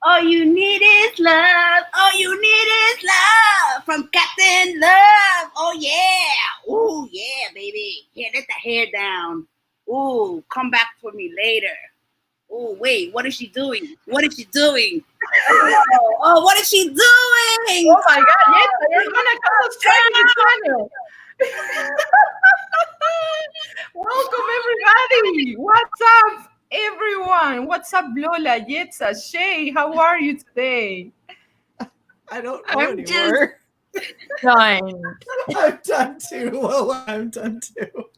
All you need is love. All you need is love from Captain Love. Oh yeah. Ooh yeah, baby. Here, let the hair down. Ooh, come back for me later. Oh wait, what is she doing? What is she doing? Oh, what is she doing? Oh my God! Yes, you're gonna come straight to the channel. Welcome everybody. What's up, everyone? What's up, Lola, Yetza, Shay? How are you today? I don't know anymore. Done. I'm done too. Lola, I'm done too.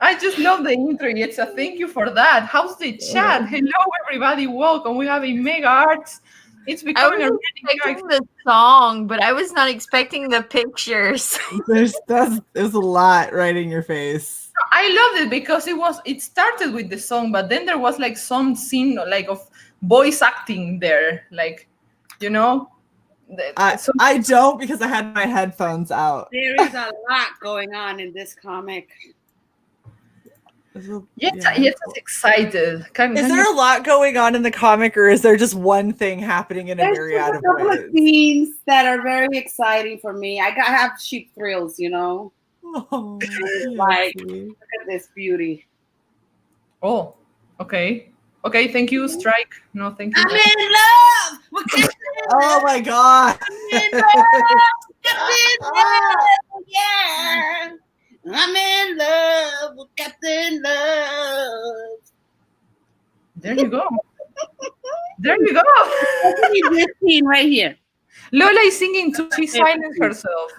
I just love the intro, Yetza. Thank you for that. How's the chat? Hello, everybody. Welcome. We have a mega arts. It's I becoming a was really expecting the song, but I was not expecting the pictures. There's a lot right in your face. I loved it because it started with the song, but then there was like some scene like of voice acting there, like, you know. I don't, because I had my headphones out. There is a lot going on in this comic. Yes, excited. Is there a lot going on in the comic, or is there just one thing happening in a myriad of ways? There's scenes that are very exciting for me. I have sheep thrills, you know. Oh, like, look at this beauty. Oh, okay. Okay, thank you, Strike. No, thank you. I'm in love with Captain Oh my God. I'm in love. Yeah. I'm in love with Captain Love. There you go. There you go. This scene right here. Lola is singing too. She silenced herself.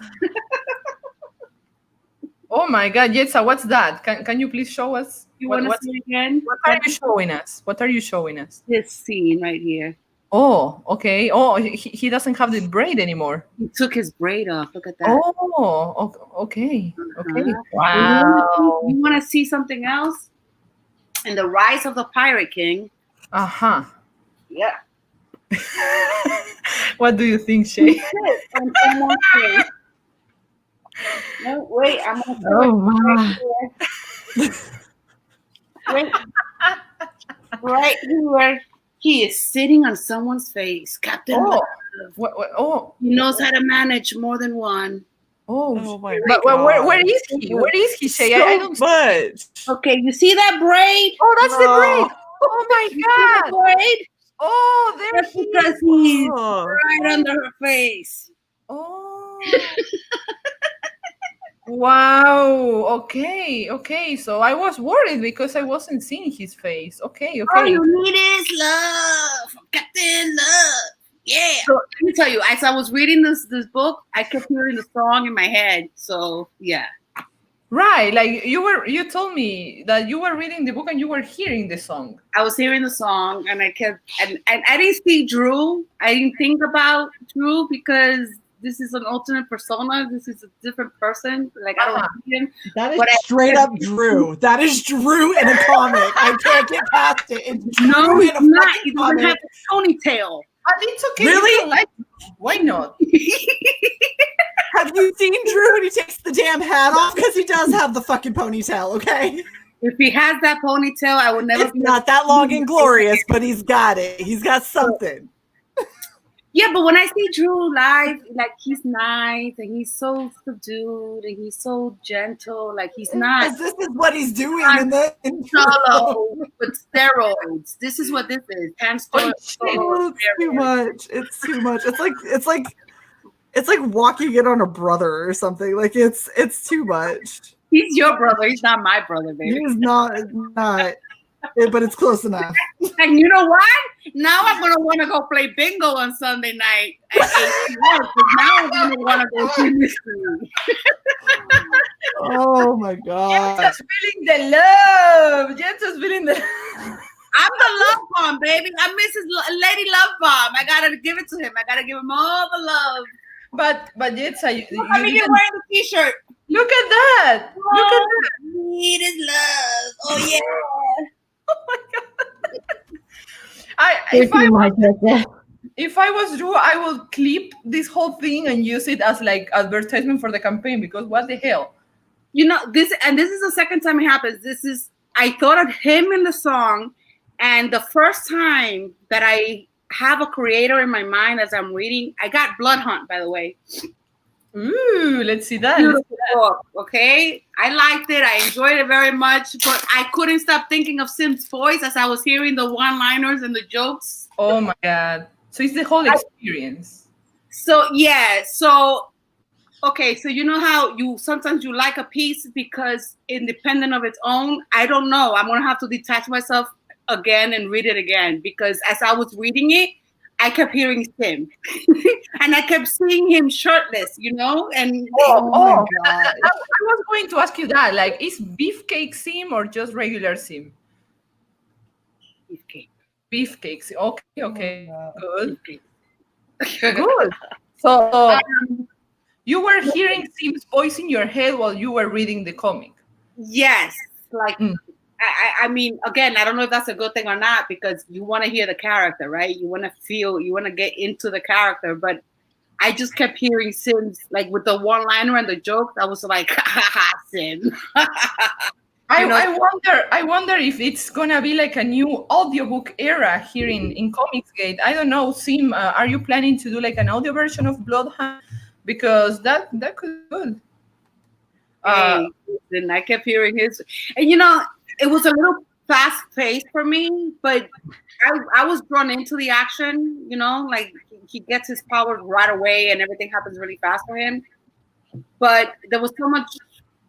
Oh my God, Yetza, what's that? Can you please show us? You want to see it again? What are you showing us? What are you showing us? This scene right here. Oh, okay. Oh, he doesn't have the braid anymore. He took his braid off. Look at that. Oh, okay. Okay. Wow. You want to see something else? In the Rise of the Pirate King. Uh-huh. Yeah. What do you think, Shay? No, wait, I'm gonna. Oh my! Wait, right here, he is sitting on someone's face, Captain. Oh, he knows how to manage more than one. Oh my God! But where is he? Where is he, Shay? I don't much. Okay, you see that braid? Oh, that's the braid. Oh my God! Braid? Oh, there that's because he's right under her face. Oh. Wow. Okay. So I was worried because I wasn't seeing his face. Okay. All you need is love, Captain Love. Yeah. So let me tell you, as I was reading this book, I kept hearing the song in my head. So yeah. Right. Like you told me that you were reading the book and you were hearing the song. I was hearing the song and I kept and I didn't see Drew. I didn't think about Drew because this is an alternate persona. This is a different person. Like I don't see him. That is straight up Drew. That is Drew in a comic. I can't get past it. It's Drew in a not. He doesn't have a ponytail. It's okay. Really? Like, why not? Have you seen Drew when he takes the damn hat off? Because he does have the fucking ponytail. Okay. If he has that ponytail, I would never. It's not that long and glorious, but he's got it. He's got something. Yeah, but when I see Drew live, like he's nice and he's so subdued and he's so gentle. Like he's not. This is what he's doing in solo with steroids. This is what this is. It's too much. It's too much. It's like walking in on a brother or something. Like it's too much. He's your brother. He's not my brother, baby. He's not. But it's close enough. And you know what? Now I'm gonna want to go play bingo on Sunday night at 8 p.m. Now I'm gonna want to go see mystery. Oh my God! Just feeling the love. Just feeling the. I'm the love bomb, baby. I'm Mrs. Lady Love Bomb. I gotta give it to him. I gotta give him all the love. But Yetza, you wearing the T-shirt. Look at that! Oh, look at that! Need is love. Oh yeah. Oh my God! If I was Drew, I would clip this whole thing and use it as like advertisement for the campaign because what the hell? You know this, and this is the second time it happens. I thought of him in the song, And the first time that I have a creator in my mind as I'm reading, I got Blood Hunt, by the way. Ooh, let's see that. Beautiful book, okay? I liked it. I enjoyed it very much, but I couldn't stop thinking of Sim's voice as I was hearing the one-liners and the jokes. Oh my God. So it's the whole experience. So, yeah. So, okay. So, you know how you sometimes you like a piece because independent of its own? I don't know. I'm going to have to detach myself again and read it again because as I was reading it, I kept hearing Sim and I kept seeing him shirtless, you know? And Oh my God. I was going to ask you that. Like, is Beefcake Sim or just regular Sim? Beefcake. Beefcake Sim. Okay, okay. Oh, Good. Beefcake. Good. So you were hearing Sim's voice in your head while you were reading the comic. Yes. Like, Mm. I mean, again, I don't know if that's a good thing or not because you want to hear the character, right? You want to feel, you want to get into the character. But I just kept hearing Sims, like with the one-liner and the jokes. I was like, ha ha, Sim. I wonder if it's gonna be like a new audiobook era here in Comicsgate. I don't know, Sim, are you planning to do like an audio version of Bloodhound? Because that could be good. Hey, and I kept hearing his, and you know, it was a little fast-paced for me, but I was drawn into the action. You know, like he gets his powers right away, and everything happens really fast for him. But there was so much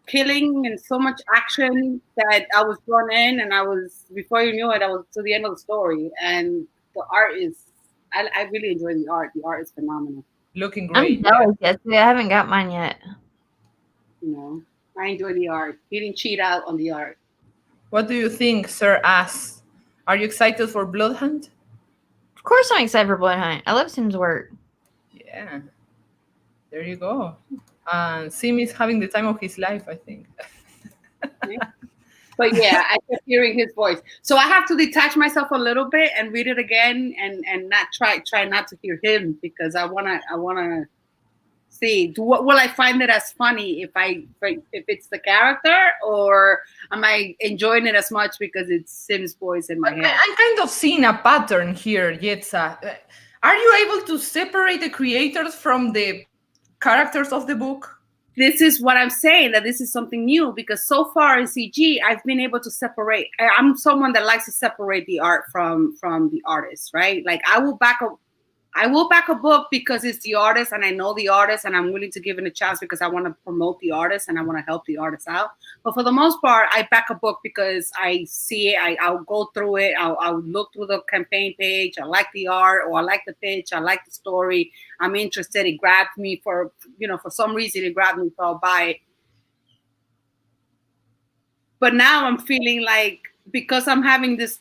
killing and so much action that I was drawn in, and I was before you knew it, I was to the end of the story. And the art is, I really enjoy the art. The art is phenomenal. Looking I'm great. jealous. Yes, I haven't got mine yet. You know, I enjoy the art. He didn't cheat out on the art. What do you think, Sir Ass? Are you excited for Bloodhound? Of course, I'm excited for Blood Hunt. I love Sim's work. Yeah. There you go. Sim is having the time of his life, I think. But yeah, I kept hearing his voice. So I have to detach myself a little bit and read it again and not try not to hear him because I wanna see will I find it as funny if it's the character or am I enjoying it as much because it's Sim's voice in my head? I'm kind of seeing a pattern here, Yetza. Are you able to separate the creators from the characters of the book? This is what I'm saying, that this is something new because so far in CG, I've been able to separate. I'm someone that likes to separate the art from the artist, right? Like I will back a book because it's the artist and I know the artist and I'm willing to give it a chance because I want to promote the artist and I want to help the artist out. But for the most part, I back a book because I see it, I'll go through it, I'll look through the campaign page, I like the art or I like the pitch, I like the story, I'm interested, it grabbed me for some reason it grabbed me, so I'll buy it. But now I'm feeling like because I'm having this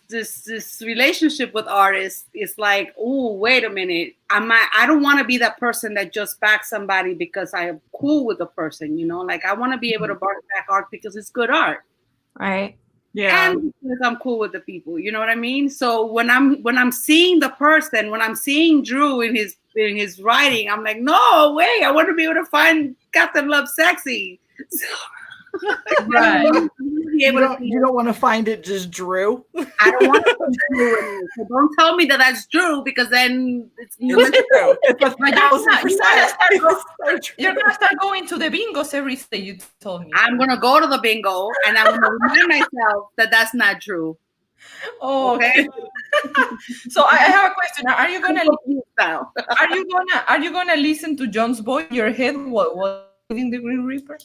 relationship with artists, it's like, oh, wait a minute. I don't want to be that person that just backs somebody because I am cool with the person, you know? Like I want to be able to back art because it's good art. Right. Yeah. And because I'm cool with the people, you know what I mean? So when I'm seeing the person, when I'm seeing Drew in his writing, I'm like, no way, I want to be able to find Captain Love sexy. So, Right. You don't want to find it just Drew. I don't want to put Drew in it. So don't tell me that that's Drew because then it's True. It's 1,000%. You're gonna start going to the bingos every day, you told me. I'm gonna go to the bingo and I'm gonna remind myself that that's not true. Oh, okay. So I have a question. Are you gonna listen to John's voice in your head while reading the Green Reaper?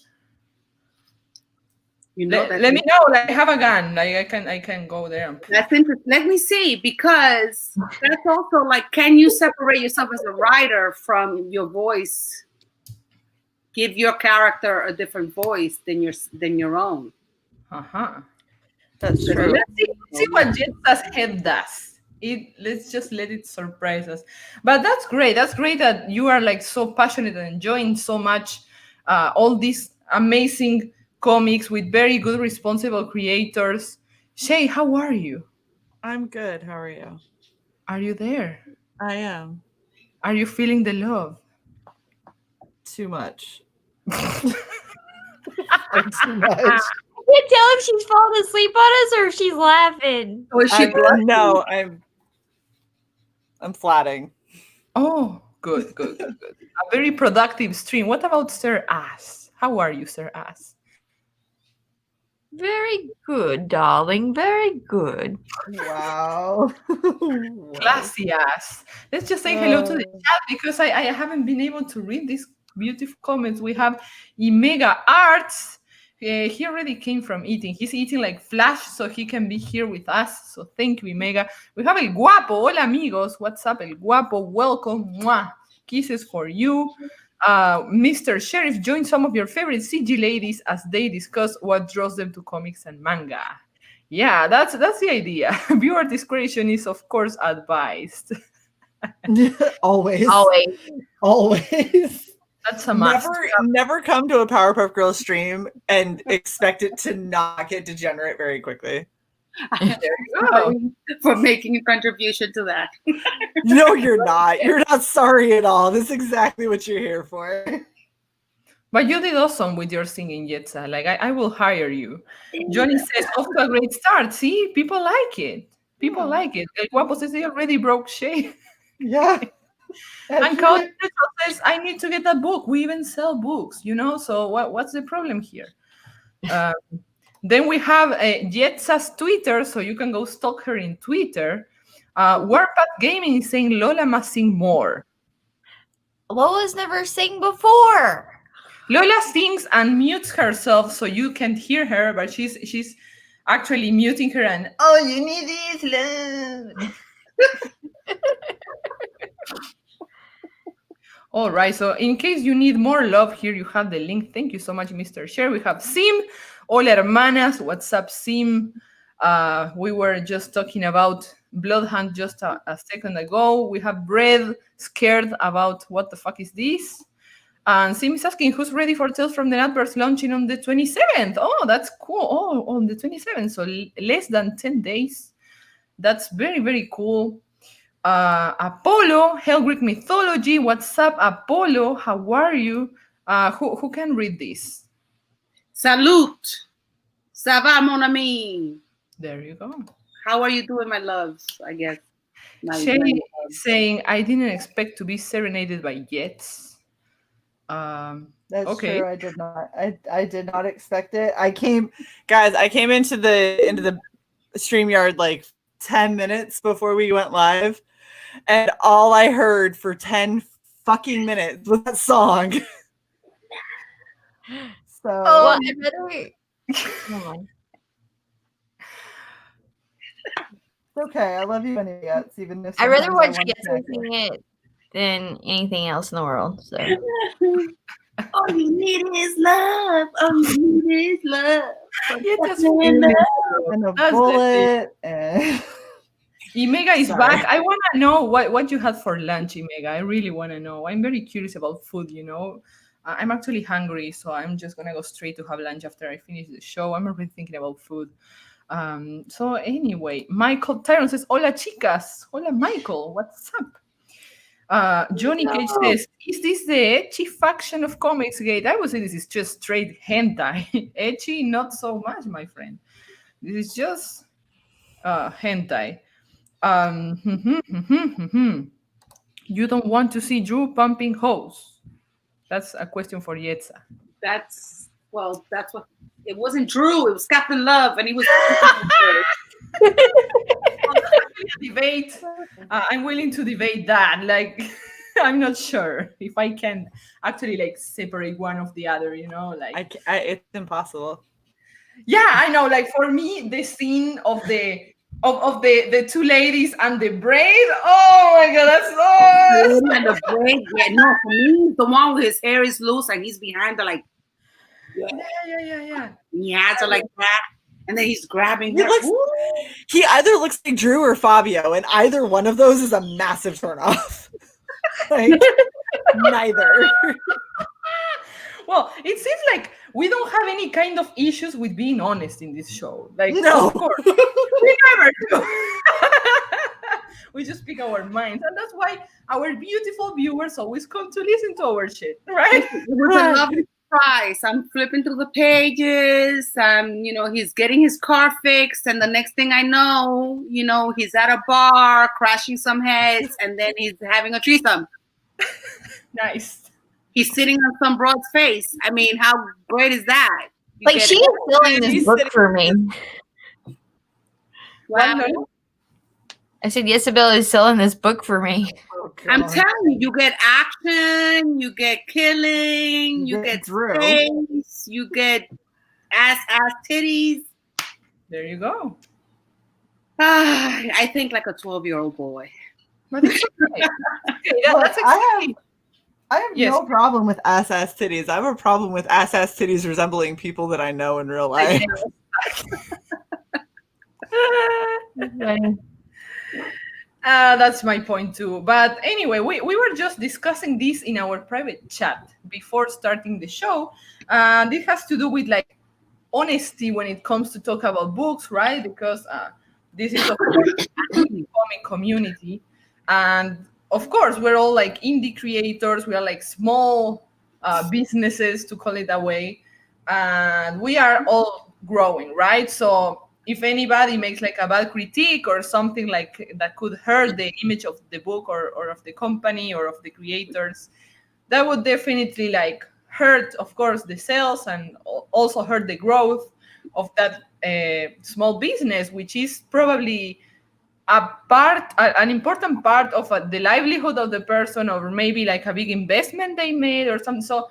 You know, let me know. Like, I have a gun. Like I can go there. That's interesting. Let me see, because that's also like, can you separate yourself as a writer from your voice? Give your character a different voice than your own. That's true. Let's see what Jetsa's head does. Let's just let it surprise us. But that's great. That's great that you are like so passionate and enjoying so much all these amazing comics with very good, responsible creators. Shay, how are you? I'm good. How are you? Are you there? I am. Are you feeling the love? Too much. Too much. can't tell if she's falling asleep on us or if she's laughing. Oh, is she blushing? No, I'm flatting. Oh, good. A very productive stream. What about Sir Ass? How are you, Sir Ass? Very good, darling. Very good. Wow. Classy Ass. Let's just say hello to the chat because I haven't been able to read these beautiful comments. We have Mega Arts. He already came from eating. He's eating like Flash so he can be here with us. So thank you, Mega. We have El Guapo. Hola, amigos. What's up, El Guapo? Welcome. Mwah. Kisses for you. Mr. Sheriff, join some of your favorite CG ladies as they discuss what draws them to comics and manga. Yeah, that's the idea. Viewer discretion is, of course, advised. Always. That's a must. Never come to a Powerpuff Girls stream and expect it to not get degenerate very quickly. There you go. For making a contribution to that. No, you're not. You're not sorry at all. This is exactly what you're here for. But you did awesome with your singing, Yetza. Like, I will hire you. Johnny says, off to a great start. See, people like it. People like it. El Guapo says they already broke shade. Yeah. And Couch says, I need to get that book. We even sell books, you know? So what's the problem here? Then we have Yetza's Twitter, so you can go stalk her in Twitter. Warpath Gaming is saying Lola must sing more. Lola's never sang before. Lola sings and mutes herself so you can't hear her, but she's actually muting her and all you need is love. All right, so in case you need more love, here you have the link. Thank you so much, Mr. Share. We have Sim. Hola, hermanas. What's up, Sim? We were just talking about Bloodhound just a second ago. We have Bread scared about what the fuck is this? And Sim is asking who's ready for Tales from the Nightmares launching on the 27th. Oh, that's cool. Oh, on the 27th, so less than 10 days. That's very, very cool. Apollo, Hell Greek Mythology. What's up, Apollo? How are you? Who can read this? Salute. Ça va, mon ami? There you go. How are you doing, my loves? I guess. Shay is saying, I didn't expect to be serenaded by Jets. That's okay. true. I did not. I did not expect it. I came into the StreamYard like 10 minutes before we went live, and all I heard for 10 fucking minutes was that song. So I better. It's okay. I love you anyway. Even if I rather sometimes watch I Yes wanna sing it than anything else in the world. So All you need is love. All you need is love. and a That's bullet. And Imega is Sorry. back. I want to know what you had for lunch, Imega. I really want to know. I'm very curious about food, you know. I'm actually hungry, so I'm just going to go straight to have lunch after I finish the show. I'm already thinking about food. So anyway, Michael Tyron says, hola, chicas. Hola, Michael. What's up? Johnny Cage says, is this the ecchi faction of Comics Gate? I would say this is just straight hentai. Ecchi, not so much, my friend. This is just hentai. You don't want to see Drew pumping hose? That's a question for Yetza. That's what it wasn't Drew, it was Captain Love, and he was debate. I'm willing to debate that. Like, I'm not sure if I can actually like separate one of the other, you know, like it's impossible. Yeah, I know. Like for me, the scene of the two ladies and the braid. Oh my god, that's so. And the braid, yeah, no, for me, the one with his hair is loose and he's behind the like. Yeah. He has her like that, and then he's grabbing her. He either looks like Drew or Fabio, and either one of those is a massive turnoff. Like, neither. Well, it seems like we don't have any kind of issues with being honest in this show. Like, no, of course, we never do. We just speak our minds, and that's why our beautiful viewers always come to listen to our shit, right? surprise. I'm flipping through the pages. He's getting his car fixed, and the next thing I know, he's at a bar crashing some heads, and then he's having a threesome. Nice. He's sitting on some broad's face. I mean, how great is that? Like, she is selling this He's book sitting- for me. Wow. I said, Isabel is selling this book for me. Oh, I'm God. telling you, you get action, you get killing, you get Drew. space, you get ass titties. There you go. I think like a 12-year-old boy. But it's okay. Okay, Look, that's I exactly. have Yes. no problem with ass titties. I have a problem with ass titties resembling people that I know in real life. That's my point too. But anyway, we were just discussing this in our private chat before starting the show. This has to do with like honesty when it comes to talk about books, right? Because this is of course an indie comic community, and of course we're all like indie creators. We are like small businesses, to call it that way, and we are all growing, right? So if anybody makes like a bad critique or something like that could hurt the image of the book or of the company or of the creators, that would definitely like hurt, of course, the sales and also hurt the growth of that small business, which is probably an important part of the livelihood of the person, or maybe like a big investment they made or something. So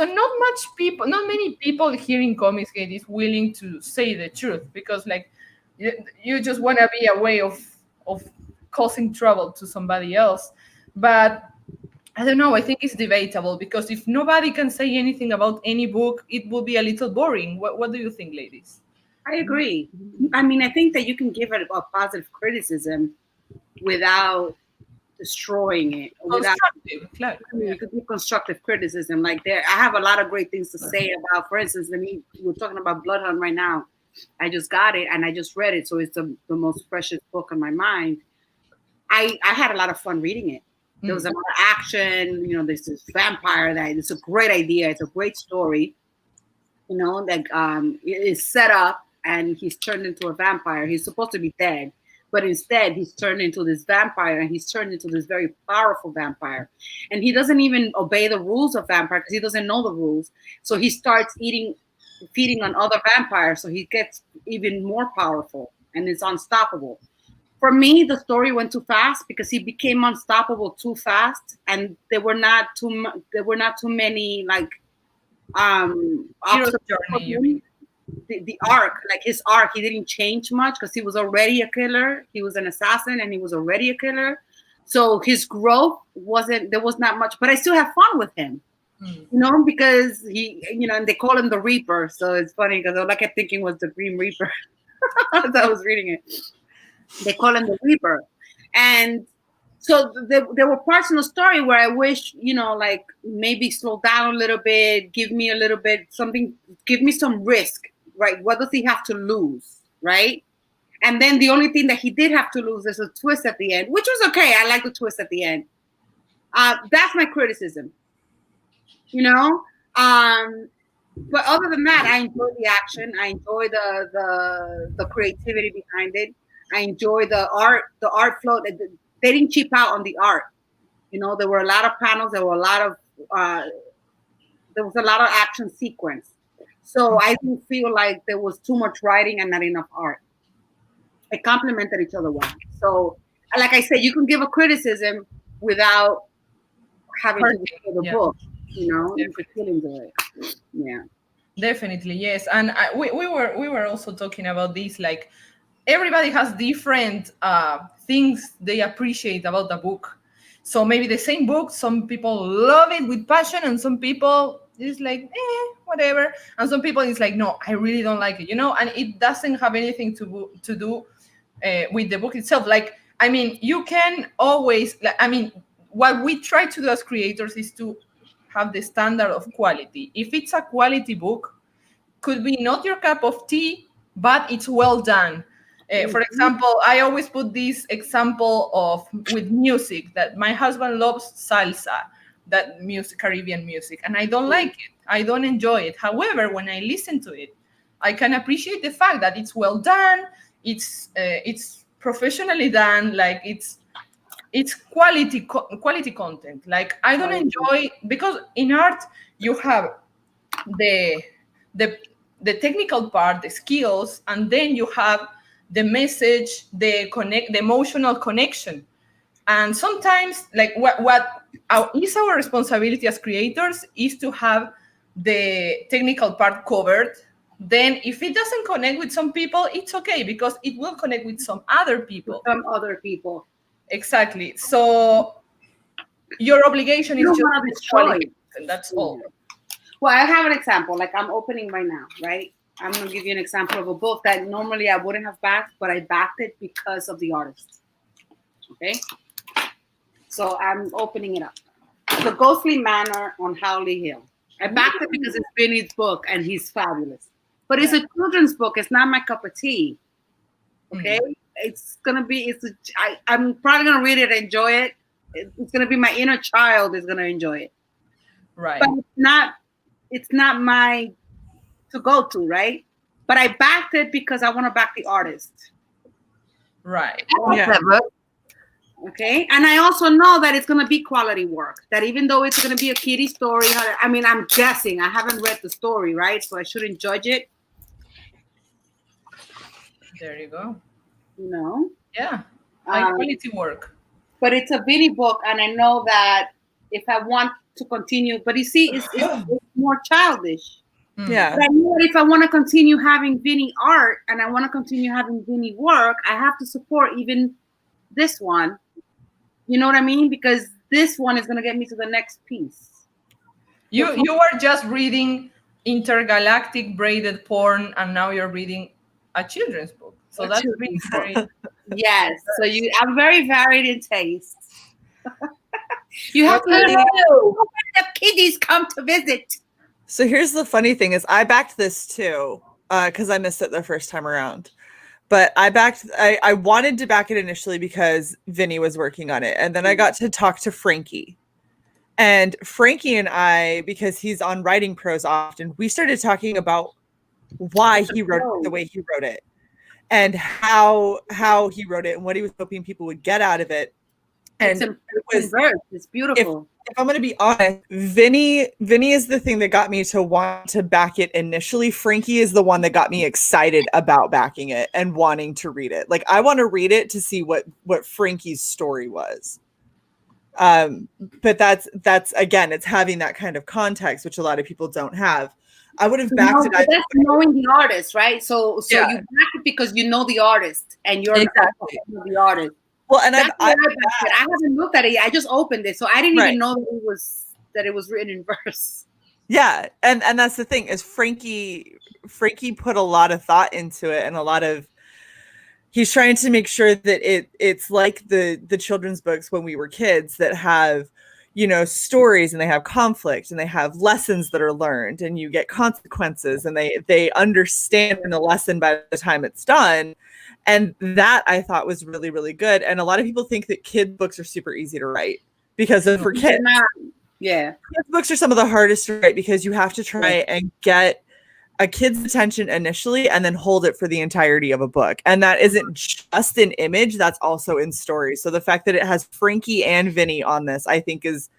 not many people here in Comicsgate is willing to say the truth, because like you just want to be a way of causing trouble to somebody else. But I don't know, I think it's debatable, because if nobody can say anything about any book, it will be a little boring. What do you think, ladies? I agree. I mean, I think that you can give it a positive criticism without destroying it. Constructive, claro. You could give constructive criticism. Like I have a lot of great things to say about, for instance, we're talking about Blood Hunt right now. I just got it and I just read it, so it's the most precious book on my mind. I had a lot of fun reading it. There was a lot of action. There's this vampire that it's a great idea. It's a great story. That it is set up and he's turned into a vampire. He's supposed to be dead, but instead he's turned into this vampire, and he's turned into this very powerful vampire. And he doesn't even obey the rules of vampire because he doesn't know the rules. So he starts feeding on other vampires. So he gets even more powerful and is unstoppable. For me, the story went too fast because he became unstoppable too fast, and there were not too many like Hero's journey, you mean? The arc, like his arc, he didn't change much because he was already a killer. He was an assassin and he was already a killer. So his growth there was not much, but I still have fun with him, because he, and they call him the Reaper. So it's funny because all I kept thinking was the Grim Reaper as I was reading it. They call him the Reaper. And so there were parts in the story where I wish, like maybe slow down a little bit, give me a little bit something, give me some risk, right? What does he have to lose, right? And then the only thing that he did have to lose is a twist at the end, which was okay. I like the twist at the end. That's my criticism, But other than that, I enjoy the action. I enjoy the creativity behind it. I enjoy the art flow. They didn't cheap out on the art. There were a lot of panels. There was a lot of action sequence. So I didn't feel like there was too much writing and not enough art. It complemented each other well. So, like I said, you can give a criticism without having to read the book. You could still enjoy it. Yeah. Definitely, yes. And we were also talking about this, like everybody has different things they appreciate about the book. So maybe the same book, some people love it with passion, and some people is like, whatever. And some people is like, no, I really don't like it, and it doesn't have anything to do with the book itself. Like, I mean, you can always, what we try to do as creators is to have the standard of quality. If it's a quality book, could be not your cup of tea, but it's well done. For example, I always put this example with music, that my husband loves salsa, that music, Caribbean music, and I don't like it. I don't enjoy it. However, when I listen to it, I can appreciate the fact that it's well done. It's professionally done. Like it's quality content. Like I don't enjoy, because in art you have the the the technical part, the skills, and then you have the message, the emotional connection. And sometimes, like is our responsibility as creators is to have the technical part covered. Then if it doesn't connect with some people, it's okay, because it will connect with some other people. Some other people. Exactly. So your obligation You is don't just have a quality, choice. and that's all. Well, I have an example. Like I'm opening right now, right? I'm gonna give you an example of a book that normally I wouldn't have backed, but I backed it because of the artist. Okay. So I'm opening it up. The Ghostly Manor on Howley Hill. I backed it because it's Vinny's book and he's fabulous. But it's a children's book. It's not my cup of tea. Okay. It's gonna be. I'm probably gonna read it, enjoy it. It's gonna be my inner child is gonna enjoy it. Right. But it's not my to go to, right? But I backed it because I want to back the artist. Right. Yeah. Okay. And I also know that it's going to be quality work, that even though it's going to be a kiddie story, I mean, I'm guessing, I haven't read the story, right? So I shouldn't judge it. There you go. You know? Yeah. High quality work. But it's a Vinny book, and I know that if I want to continue, but you see, it's more childish. Yeah. But I know that if I want to continue having Vinny art and I want to continue having Vinny work, I have to support even this one. You know what I mean? Because this one is going to get me to the next piece. You are just reading intergalactic braided porn, and now you're reading a children's book. So that's really very. Yes. So I'm very varied in taste. You have to know when the kiddies come to visit. So here's the funny thing is I backed this too, because I missed it the first time around. But I wanted to back it initially because Vinny was working on it. And then I got to talk to Frankie. And Frankie and I, because he's on Writing Pros often, we started talking about why he wrote it the way he wrote it. And how he wrote it and what he was hoping people would get out of it. And it's beautiful. If I'm going to be honest, Vinny is the thing that got me to want to back it initially. Frankie is the one that got me excited about backing it and wanting to read it. Like I want to read it to see what Frankie's story was. But that's again, it's having that kind of context, which a lot of people don't have. I would have backed it. That's knowing the artist, right? So you back it because you know the artist and you're exactly the artist. Well, and I haven't looked at it yet. I just opened it, so I didn't even know that it was written in verse. Yeah, and that's the thing is Frankie put a lot of thought into it, and he's trying to make sure that it's like the children's books when we were kids that have, you know, stories and they have conflict and they have lessons that are learned and you get consequences and they understand the lesson by the time it's done. And that I thought was really, really good. And a lot of people think that kids' books are super easy to write because for kids. Yeah. Kids' books are some of the hardest to write because you have to try and get a kid's attention initially and then hold it for the entirety of a book. And that isn't just in image, that's also in story. So the fact that it has Frankie and Vinny on this, I think is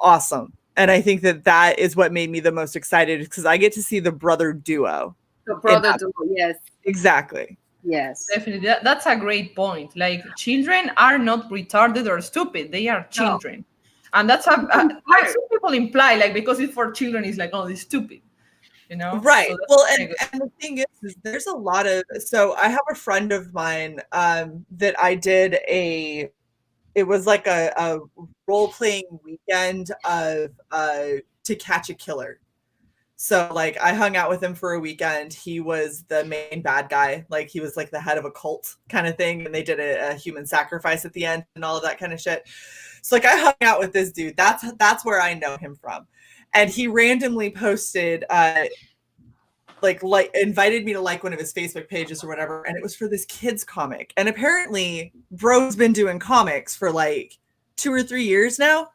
awesome. And I think that is what made me the most excited because I get to see the brother duo. The brother duo, yes. Exactly. Yes. Definitely. That's a great point. Like children are not retarded or stupid. They are children. No. And that's like some people imply, like because it's for children, it's like, oh, they're stupid. You know? Right. So well, and the thing is there's a lot of, so I have a friend of mine that I did it was like a role-playing weekend of To Catch a Killer. So like I hung out with him for a weekend. He was the main bad guy. Like he was like the head of a cult kind of thing. And they did a human sacrifice at the end and all of that kind of shit. So like I hung out with this dude. That's where I know him from. And he randomly posted, like invited me to like one of his Facebook pages or whatever. And it was for this kid's comic. And apparently bro's been doing comics for like 2 or 3 years now.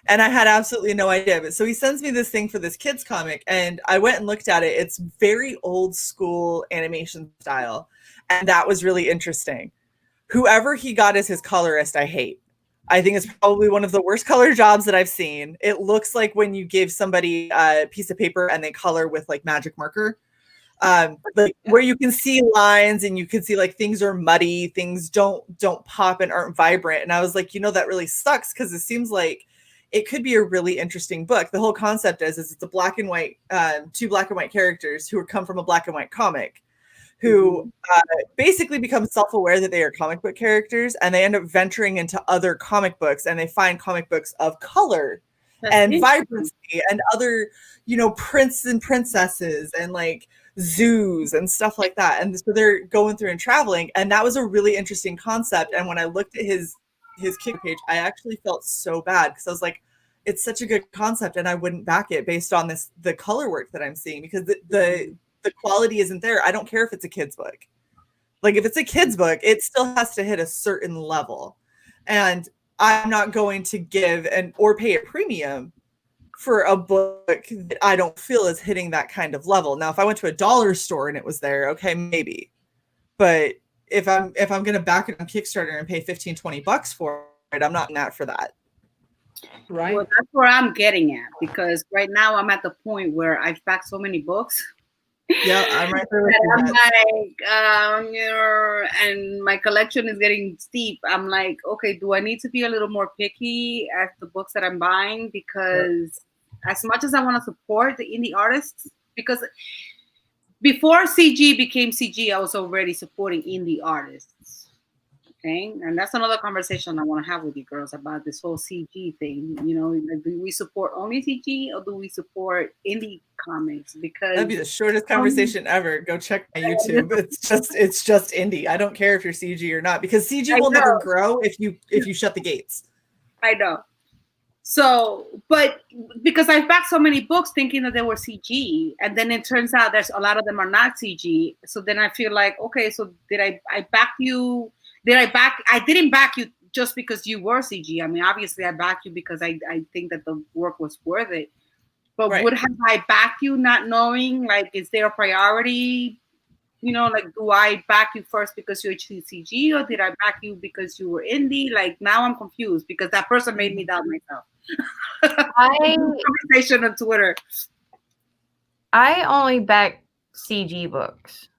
And I had absolutely no idea. But so he sends me this thing for this kids comic, and I went and looked at it. It's very old school animation style, and that was really interesting. Whoever he got as his colorist, I hate. I think it's probably one of the worst color jobs that I've seen. It looks like when you give somebody a piece of paper and they color with like magic marker. Like where you can see lines and you can see like things are muddy, things don't pop and aren't vibrant. And I was like, that really sucks, because it seems like it could be a really interesting book. The whole concept is it's a black and white, two black and white characters who come from a black and white comic, who basically become self-aware that they are comic book characters, and they end up venturing into other comic books, and they find comic books of color and vibrancy and other, princes and princesses and like zoos and stuff like that. And so they're going through and traveling, and that was a really interesting concept. And when I looked at his Kickstarter page, I actually felt so bad, because I was like, it's such a good concept, and I wouldn't back it based on the color work that I'm seeing, because the quality isn't there. I don't care if it's a kid's book. Like if it's a kid's book, it still has to hit a certain level, and I'm not going to give or pay a premium for a book that I don't feel is hitting that kind of level. Now, if I went to a dollar store and it was there, okay, maybe. But if I'm going to back it on Kickstarter and pay $15-20 for it, I'm not in that for that. Right. Well, that's where I'm getting at, because right now I'm at the point where I've backed so many books. Yeah, I'm right there with I'm you. like, and my collection is getting steep. I'm like, okay, do I need to be a little more picky at the books that I'm buying? Because as much as I want to support the indie artists, because before CG became CG, I was already supporting indie artists. Okay, and that's another conversation I want to have with you girls about this whole CG thing. Like, do we support only CG, or do we support indie comics? Because that'd be the shortest conversation ever. Go check my YouTube. It's just indie. I don't care if you're CG or not, because CG will never grow if you shut the gates. I know. So, but because I've backed so many books thinking that they were CG, and then it turns out there's a lot of them are not CG. So then I feel like, okay, so did I back you? I didn't back you just because you were CG. I mean, obviously I backed you because I think that the work was worth it. But would have I backed you not knowing, like, is there a priority? Like, do I back you first because you're CG, or did I back you because you were indie? Like, now I'm confused, because that person made me doubt myself. Conversation on Twitter. I only back CG books.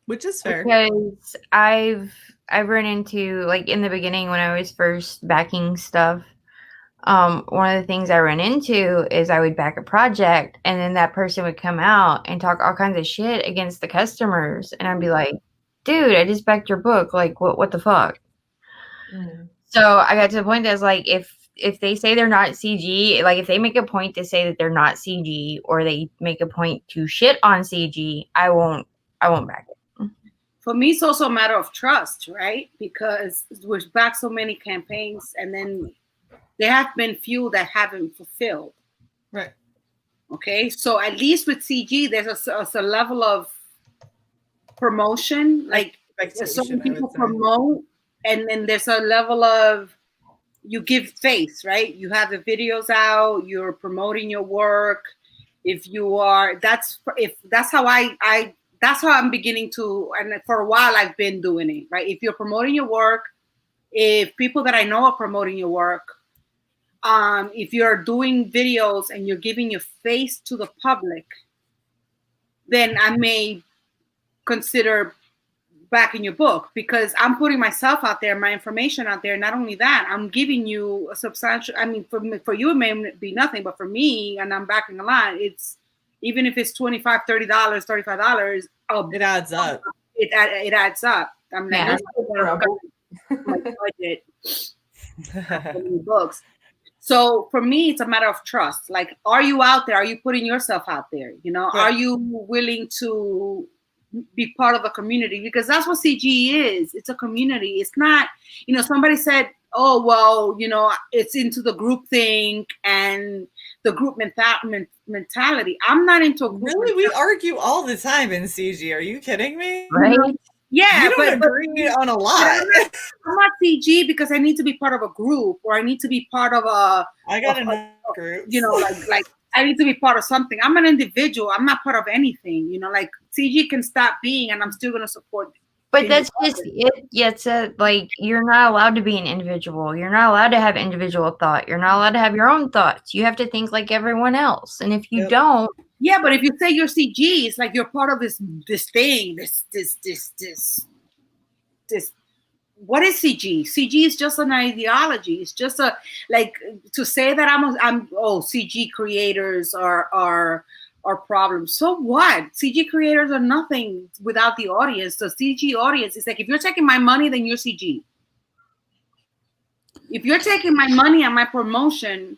Which is fair. Because I've run into, like, in the beginning when I was first backing stuff, one of the things I ran into is I would back a project, and then that person would come out and talk all kinds of shit against the customers, and I'd be like, dude, I just backed your book. Like, what the fuck? So I got to the point that I was like, if they say they're not CG, like if they make a point to say that they're not CG, or they make a point to shit on CG, I won't back it. For me, it's also a matter of trust, right? Because we've backed so many campaigns, and then there have been few that haven't fulfilled. Right. Okay. So at least with CG, there's a level of promotion. Like, certain people promote, and then there's a level of, you give face, right? You have the videos out, you're promoting your work. That's how I'm beginning to, and for a while I've been doing it, right? If you're promoting your work, if people that I know are promoting your work, if you're doing videos and you're giving your face to the public, then I may consider backing your book, because I'm putting myself out there, my information out there. Not only that, I'm giving you a substantial, I mean, for you, it may be nothing, but for me, and I'm backing a lot, it's, even if it's $25, $30, $35, it adds up. It adds up. I'm like, my budget books. So for me, it's a matter of trust. Like, are you out there? Are you putting yourself out there? Are you willing to be part of a community? Because that's what CG is. It's a community. It's not, somebody said, oh, well, it's into the group thing and the group mentality. I'm not into a group Really? We argue all the time in CG. Are you kidding me? Right? Yeah, We don't agree on a but lot. I'm not CG because I need to be part of a group, or I need to be part of a. I got enough groups. You know, like I need to be part of something. I'm an individual. I'm not part of anything. You know, like CG can stop being, and I'm still gonna support. But that's just it. Yeah, it's like you're not allowed to be an individual. You're not allowed to have individual thought. You're not allowed to have your own thoughts. You have to think like everyone else. And if you don't, yeah, but if you say you're CG, it's like you're part of this thing, this. What is CG? CG is just an ideology. It's just a like to say that I'm CG creators are problems. So what? CG creators are nothing without the audience. The CG audience is like if you're taking my money, then you're CG. If you're taking my money and my promotion,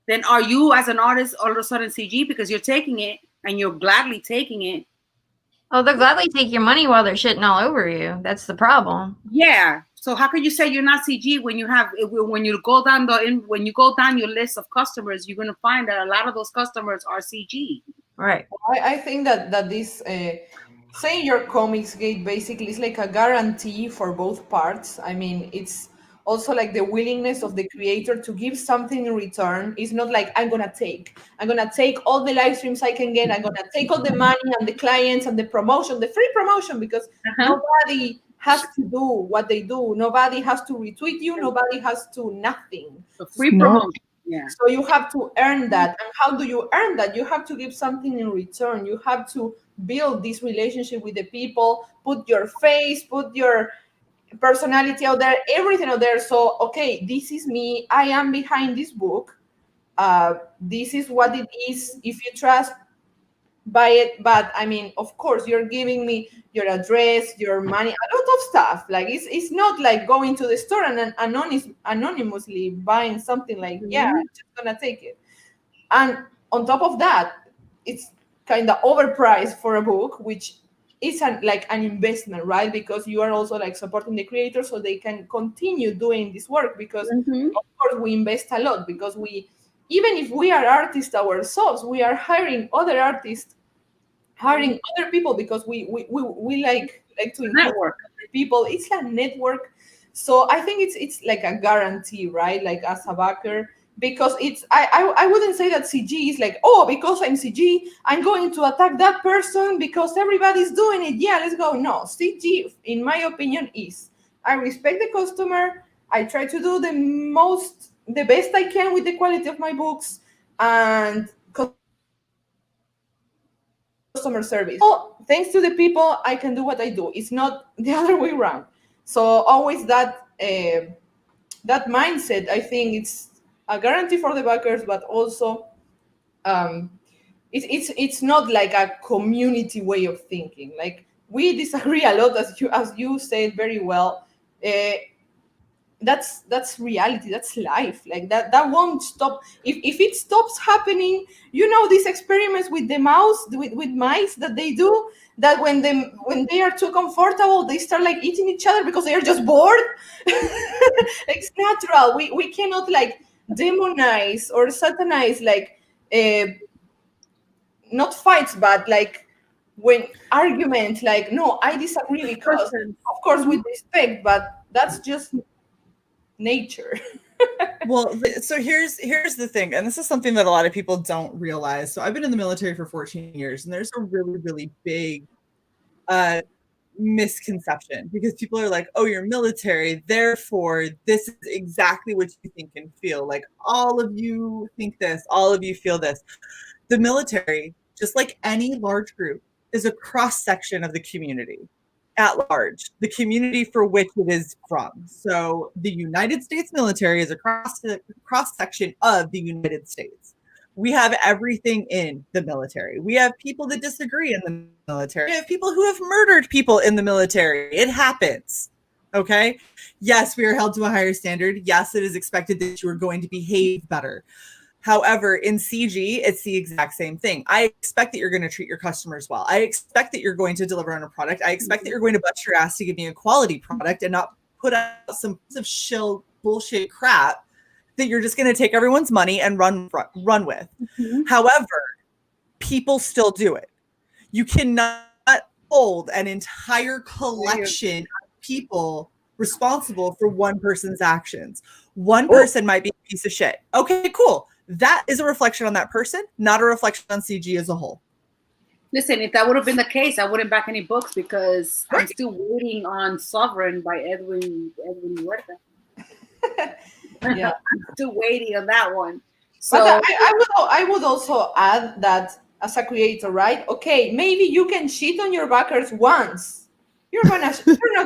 then are you as an artist all of a sudden CG because you're taking it and you're gladly taking it? Oh, they'll gladly take your money while they're shitting all over you. That's the problem. Yeah. So how could you say you're not CG when you have when you go down your list of customers, you're going to find that a lot of those customers are CG. Right. I think that this saying your comics gate basically is like a guarantee for both parts. I mean, it's also like the willingness of the creator to give something in return. It's not like I'm gonna take all the live streams I can get. I'm gonna take all the money and the clients and the promotion, the free promotion, because nobody has to do what they do. Nobody has to retweet you. Nobody has to nothing. So free promotion. Yeah. So you have to earn that. And how do you earn that? You have to give something in return. You have to build this relationship with the people, put your face, put your personality out there, everything out there. So, okay, this is me. I am behind this book. This is what it is. If you trust, buy it. But I mean, of course, you're giving me your address, your money, a lot of stuff. Like it's not like going to the store and anonymously buying something like, yeah, I'm just gonna take it. And on top of that, it's kind of overpriced for a book, which is like an investment, right? Because you are also like supporting the creator so they can continue doing this work, because of course we invest a lot, because even if we are artists ourselves, we are hiring other artists, hiring other people, because we like to network people. It's a network. So I think it's like a guarantee, right? Like as a backer, because it's I wouldn't say that CG is like, oh, because I'm CG, I'm going to attack that person because everybody's doing it. Yeah, let's go. No, CG, in my opinion, is I respect the customer. I try to do the best I can with the quality of my books and customer service. Well, thanks to the people, I can do what I do. It's not the other way around. So always that mindset, I think it's a guarantee for the backers, but also it's not like a community way of thinking. Like we disagree a lot, as you said very well. That's reality, that's life. Like that won't stop. If it stops happening, these experiments with the mouse, with mice that they do, that when they are too comfortable, they start like eating each other because they are just bored. It's natural. We cannot like demonize or satanize like not fights, but like when argument, like, no, I disagree, because of course with respect, but that's just nature. Well, so here's the thing, and this is something that a lot of people don't realize. So I've been in the military for 14 years, and there's a really, really big misconception, because people are like, oh, you're military, therefore this is exactly what you think and feel. Like all of you think this, all of you feel this. The military, just like any large group, is a cross-section of the community at large, the community for which it is from. So the United States military is a cross-section of the United States. We have everything in the military. We have people that disagree in the military. We have people who have murdered people in the military. It happens. Okay? Yes, we are held to a higher standard. Yes, it is expected that you are going to behave better. However, in CG, it's the exact same thing. I expect that you're going to treat your customers well. I expect that you're going to deliver on a product. I expect that you're going to bust your ass to give me a quality product and not put out some piece of shill bullshit crap that you're just going to take everyone's money and run with. However, people still do it. You cannot hold an entire collection of people responsible for one person's actions. One person might be a piece of shit. Okay, cool. That is a reflection on that person, not a reflection on CG as a whole. Listen, if that would have been the case, I wouldn't back any books because I'm still waiting on Sovereign by Edwin Huerta. Yeah. I'm still waiting on that one. So But I would also add that as a creator, right? Okay, maybe you can shit on your backers once. You're not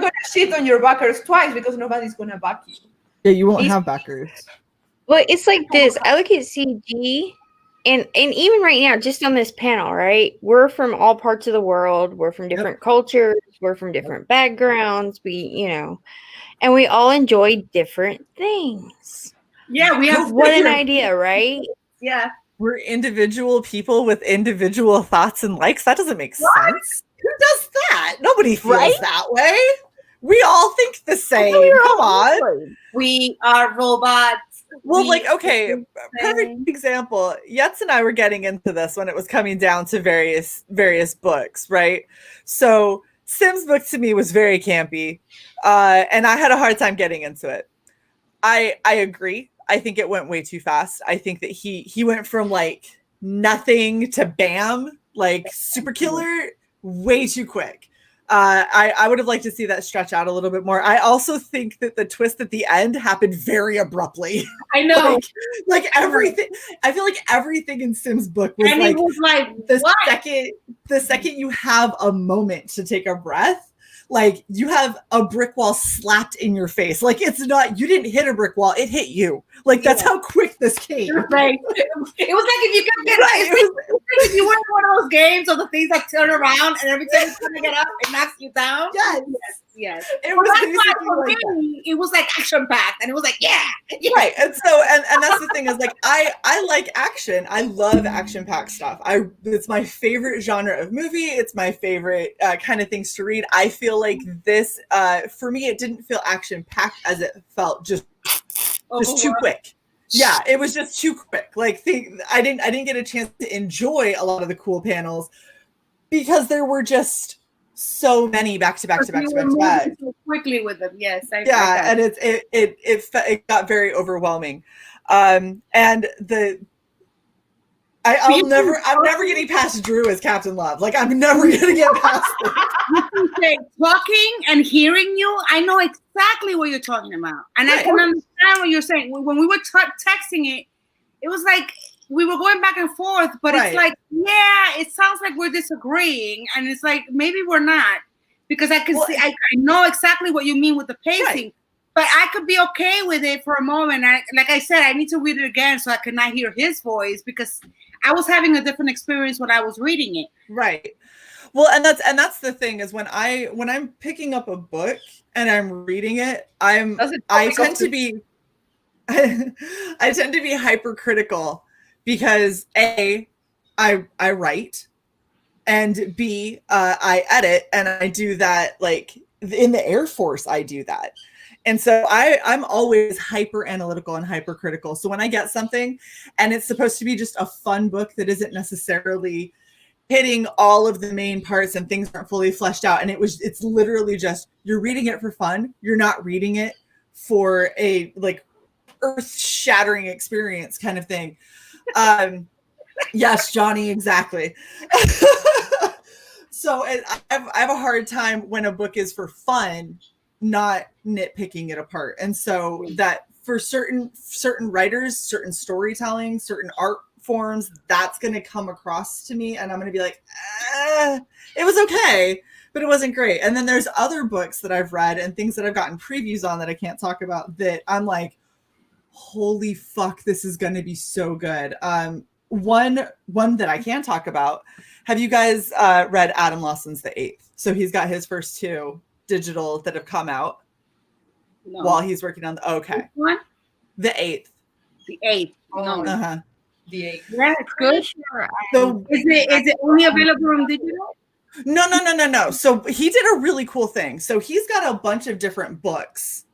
gonna shit on your backers twice because nobody's gonna back you. Yeah, you won't have backers. Well, it's like this. I look at CG, and even right now, just on this panel, right? We're from all parts of the world. We're from different cultures. We're from different backgrounds. And we all enjoy different things. yeah, we have What an idea, right? Yeah. We're individual people with individual thoughts and likes. That doesn't make sense. Who does that? Nobody feels that way. We all think the same. Come on. We are robots. Well, okay, perfect example. Yetz and I were getting into this when it was coming down to various books, right? So Sim's book to me was very campy, and I had a hard time getting into it. I agree. I think it went way too fast. I think that he went from nothing to bam, super killer, way too quick. I would have liked to see that stretch out a little bit more. I also think that the twist at the end happened very abruptly. I know. Everything. I feel like everything in Sim's book was and it was the second you have a moment to take a breath, you have a brick wall slapped in your face. It's not, you didn't hit a brick wall, it hit you. That's how quick this came. Right. It was like if you could get if you were in one of those games of the things that turn around and every time you try to get up, it knocks you down. Yes. It was basically it was action packed, and it was right. And so and that's the thing is I like action. I love action packed stuff. It's my favorite genre of movie. It's my favorite kind of things to read. I feel like this for me it didn't feel action packed as it felt just too quick. Yeah, it was just too quick. I didn't get a chance to enjoy a lot of the cool panels because there were just so many back to back. So quickly with them, yes. And it got very overwhelming. And I'm never getting past Drew as Captain Love. I'm never gonna get past it. Talking and hearing you, I know exactly what you're talking about, and I can understand what you're saying. When we were texting it was like we were going back and forth, but it's it sounds like we're disagreeing, and it's like maybe we're not, because I can see I know exactly what you mean with the pacing. But I could be okay with it for a moment. Like I said, I need to read it again so I could not hear his voice, because I was having a different experience when I was reading it. Right. Well, and that's the thing is when I'm picking up a book and I'm reading it, I tend to be hypercritical because A, I write, and B, I edit, and I do that in the Air Force. I do that. And so I'm always hyper analytical and hypercritical. So when I get something and it's supposed to be just a fun book that isn't necessarily hitting all of the main parts and things aren't fully fleshed out, and it's literally just, you're reading it for fun. You're not reading it for a earth-shattering experience kind of thing. Yes, Johnny, exactly. So I have a hard time when a book is for fun, not nitpicking it apart. And so that for certain writers, certain storytelling, certain art forms, that's going to come across to me, and I'm going to be like, it was okay, but it wasn't great. And then there's other books that I've read and things that I've gotten previews on that I can't talk about that I'm like, holy fuck, this is going to be so good. One that I can talk about. Have you guys read Adam Lawson's The Eighth? So he's got his first two digital that have come out while he's working on the The Eighth. The Eighth. Oh, uh-huh. The Eighth. Yeah, it's good. Sure. So Is it only available on digital? No. So he did a really cool thing. So he's got a bunch of different books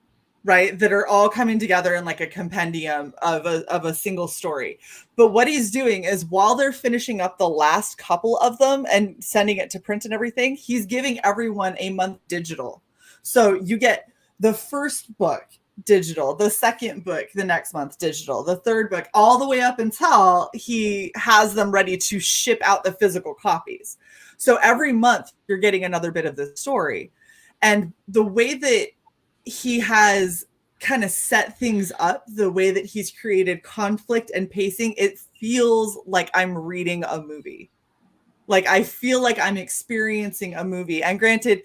right? That are all coming together in like a compendium of a single story. But what he's doing is while they're finishing up the last couple of them and sending it to print and everything, he's giving everyone a month digital. So you get the first book digital, the second book the next month digital, the third book, all the way up until he has them ready to ship out the physical copies. So every month you're getting another bit of the story. And the way that he has kind of set things up, the way that he's created conflict and pacing, it feels like I'm reading a movie. Like I feel like I'm experiencing a movie. And granted,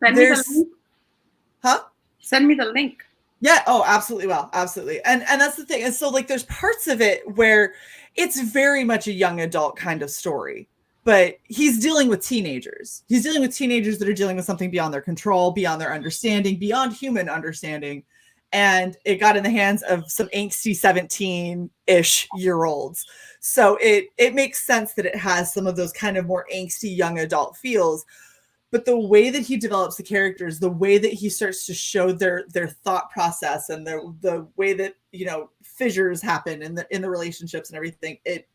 Send me the link. Huh? Send me the link. Yeah. Oh, absolutely. Well, absolutely. And that's the thing. And so like there's parts of it where it's very much a young adult kind of story. But he's dealing with teenagers. He's dealing with teenagers that are dealing with something beyond their control, beyond their understanding, beyond human understanding. And it got in the hands of some angsty 17-ish year olds. So it makes sense that it has some of those kind of more angsty young adult feels. But the way that he develops the characters, the way that he starts to show their thought process and the way that, you know, fissures happen in the relationships and everything, it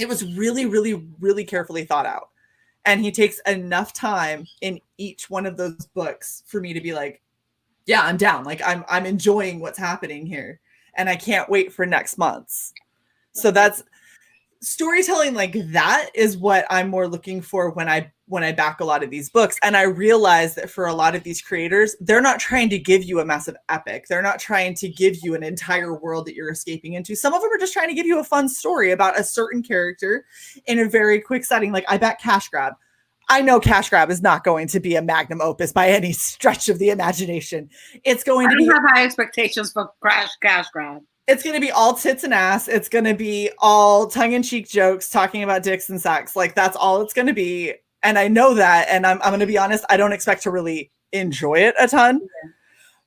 was really, really, really carefully thought out. And he takes enough time in each one of those books for me to be like, yeah, I'm down. Like I'm enjoying what's happening here. And I can't wait for next month's. So that's storytelling like that is what I'm more looking for when I back a lot of these books. And I realize that for a lot of these creators, they're not trying to give you a massive epic. They're not trying to give you an entire world that you're escaping into. Some of them are just trying to give you a fun story about a certain character in a very quick setting. Like I back Cash Grab. I know Cash Grab is not going to be a magnum opus by any stretch of the imagination. It's going to be. I have high expectations for Cash Grab. It's going to be all tits and ass. It's going to be all tongue-in-cheek jokes talking about dicks and sex. Like that's all it's going to be. And I know that. And I'm going to be honest, I don't expect to really enjoy it a ton.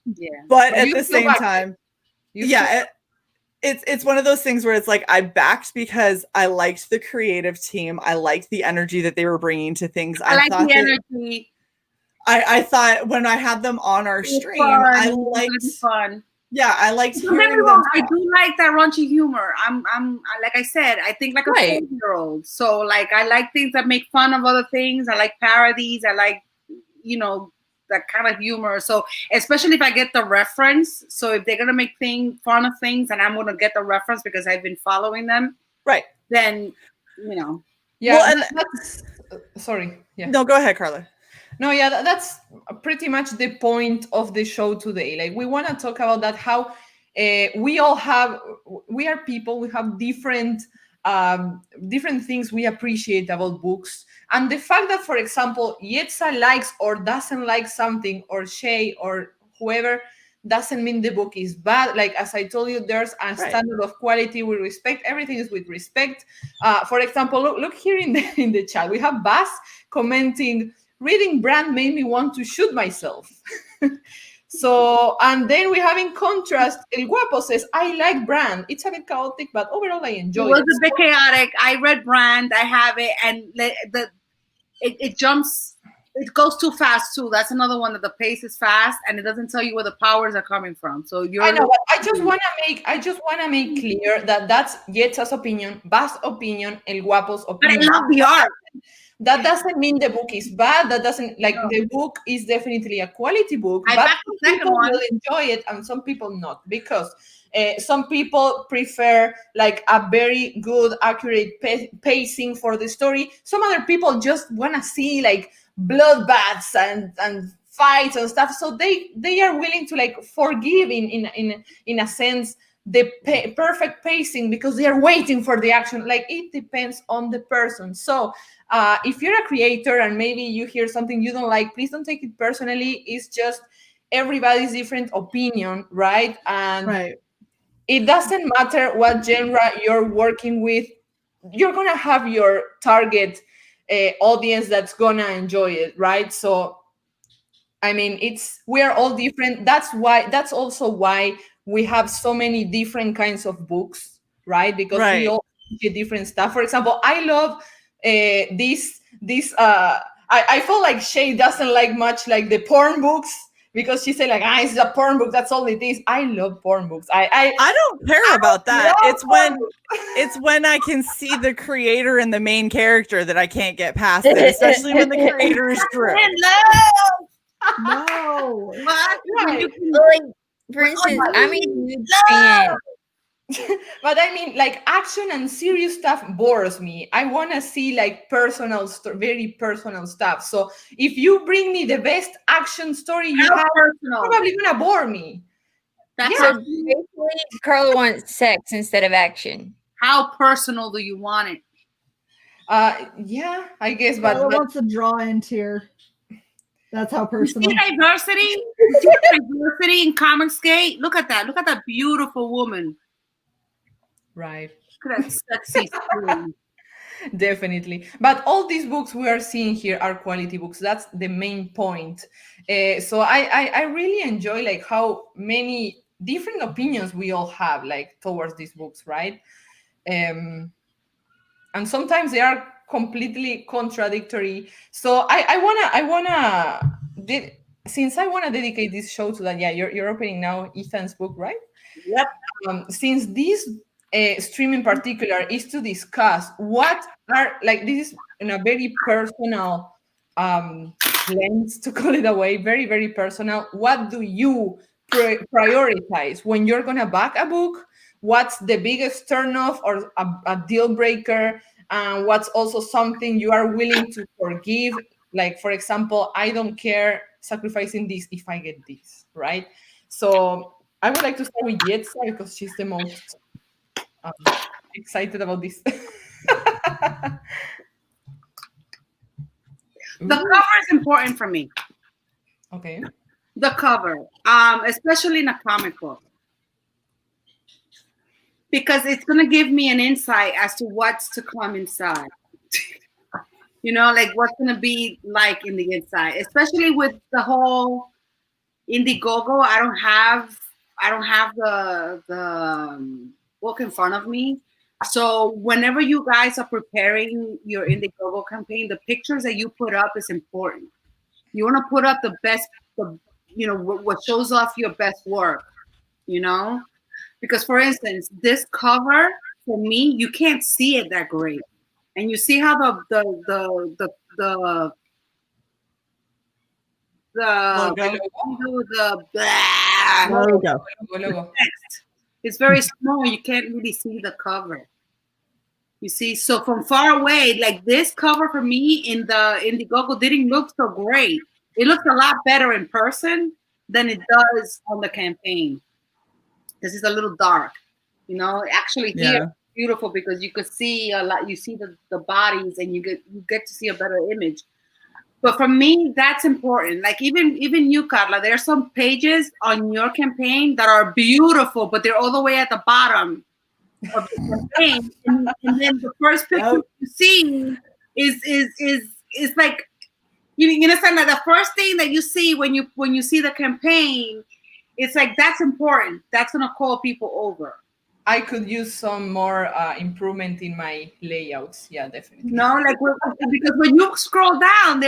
Yeah. But at the same time, it's one of those things where it's like I backed because I liked the creative team. I liked the energy that they were bringing to things. I like the energy. I thought when I had them on our stream, I liked fun. Yeah, I liked hearing them. I do like that raunchy humor. I'm like I said, I think like a 4-year-old. So like I like things that make fun of other things. I like parodies. I like, you know, that kind of humor. So especially if I get the reference. So if they're gonna make fun of things and I'm gonna get the reference because I've been following them, right? Then, you know. Yeah. Well, and that's sorry. Yeah. No, go ahead, Carla. No, yeah, that's pretty much the point of the show today. Like we want to talk about that, how we are people, we have different things we appreciate about books. And the fact that, for example, Yetza likes or doesn't like something, or Shay or whoever, doesn't mean the book is bad. Like, as I told you, there's a standard of quality. We respect, everything is with respect. For example, look here in the chat. We have Bass commenting, reading Brand made me want to shoot myself. So, and then we have in contrast, El Guapo says, I like Brand. It's a bit chaotic, but overall I enjoy it. It was a bit chaotic. I read Brand. I have it. And it jumps. It goes too fast, too. That's another one that the pace is fast, and it doesn't tell you where the powers are coming from. So I know, but I just want to make clear that that's Yetza's opinion, Bass' opinion, El Guapo's opinion. But I love the art. That doesn't mean the book is bad. That doesn't, like, the book is definitely a quality book. But some people will enjoy it and some people not, because some people prefer like a very good, accurate pacing for the story. Some other people just want to see like bloodbaths and fights and stuff. So they are willing to like forgive in a sense the perfect pacing because they are waiting for the action. Like, it depends on the person. So if you're a creator and maybe you hear something you don't like, please don't take it personally. It's just everybody's different opinion, right? And it doesn't matter what genre you're working with. You're gonna have your target audience that's gonna enjoy it, right? So I mean, we are all different. That's also why we have so many different kinds of books, right? Because we all get different stuff. For example, I love this I feel like Shay doesn't like much like the porn books. because she said like, it's a porn book. That's all it is. I love porn books. I don't care about that. love porn It's when I can see the creator and the main character that I can't get past it, especially when the creator is Drew. Love. No. What? When you Right. can- Like, for instance, I'm a huge fan. But I mean, like action and serious stuff bores me. I want to see like very personal stuff. So if you bring me the best action story you How have, personal. probably gonna bore me. That's Yeah. So basically, Carla wants sex instead of action. how personal do you want it? Yeah, I guess, Carla but wants to draw in tear. That's how You personal. see diversity? You see diversity in Comicsgate? Look at that. Look at that beautiful woman. right. Look at that sexy skin. Definitely. But all these books we are seeing here are quality books. That's the main point. So I really enjoy like how many different opinions we all have like towards these books, right? And sometimes they are completely contradictory. So since I wanna dedicate this show to that. Yeah, you're opening now Ethan's book, right? Yep. Since this stream in particular is to discuss what are like this is in a very personal lens, to call it a way, very very personal. What do you prioritize when you're gonna back a book? What's the biggest turnoff or a deal breaker? And what's also something you are willing to forgive? Like, for example, I don't care sacrificing this if I get this, right? So I would like to start with Yetsa because she's the most excited about this. The cover is important for me. Okay. The cover, especially in a comic book, because it's gonna give me an insight as to what's to come inside. You know, like what's gonna be like in the inside, especially with the whole Indiegogo. I don't have the book in front of me. So whenever you guys are preparing your Indiegogo campaign, the pictures that you put up is important. You want to put up the best, what shows off your best work, you know? Because for instance, this cover for me, you can't see it that great. And you see how the Logo. text is very small. You can't really see the cover. You see, so from far away, like this cover for me in the Indiegogo didn't look so great. It looks a lot better in person than it does on the campaign because it's a little dark. You know, actually here Yeah. it's beautiful because you could see a lot. You see the bodies, and you get to see a better image. But for me, that's important. Like even you, Carla, there are some pages on your campaign that are beautiful, but they're all the way at the bottom of the campaign, and then the first picture you see is like you understand that the first thing that you see when you see the campaign, it's like that's important. That's gonna call people over. I could use some more improvement in my layouts. Yeah, definitely. No, like because when you scroll down,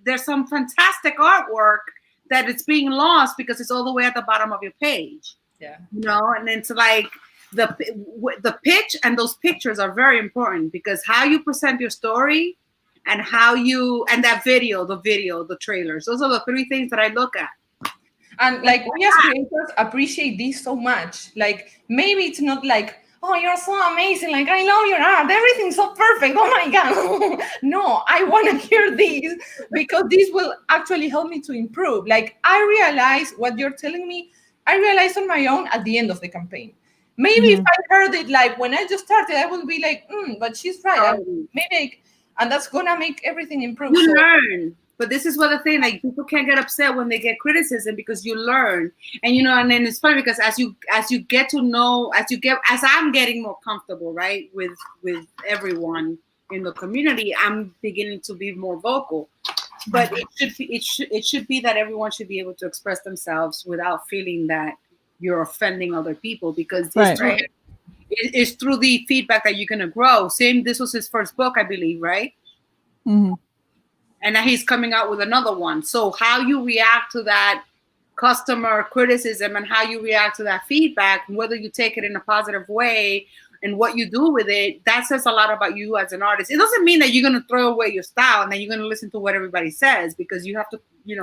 there's some fantastic artwork that it's being lost because it's all the way at the bottom of your page. Yeah. You know, and it's like the pitch and those pictures are very important because how you present your story and and that video, the trailers, those are the three things that I look at. And like we as creators appreciate this so much. Like maybe it's not like, oh, you're so amazing. Like I love your art. Everything's so perfect. Oh my God. No, I want to hear these because this will actually help me to improve. Like I realize what you're telling me, I realized on my own at the end of the campaign. Maybe if I heard it like when I just started, I would be like, but she's right. And that's gonna make everything improve. You learn. But this is what the thing, like people can't get upset when they get criticism because you learn. And and then it's funny because as you get to know, as I'm getting more comfortable, right, with everyone in the community, I'm beginning to be more vocal. But it should be that everyone should be able to express themselves without feeling that you're offending other people because it's through the feedback that you're gonna grow. Same, this was his first book, I believe, right? Mm-hmm. And now he's coming out with another one. So how you react to that customer criticism and how you react to that feedback, whether you take it in a positive way and what you do with it, that says a lot about you as an artist. It doesn't mean that you're going to throw away your style and then you're going to listen to what everybody says, because you have to,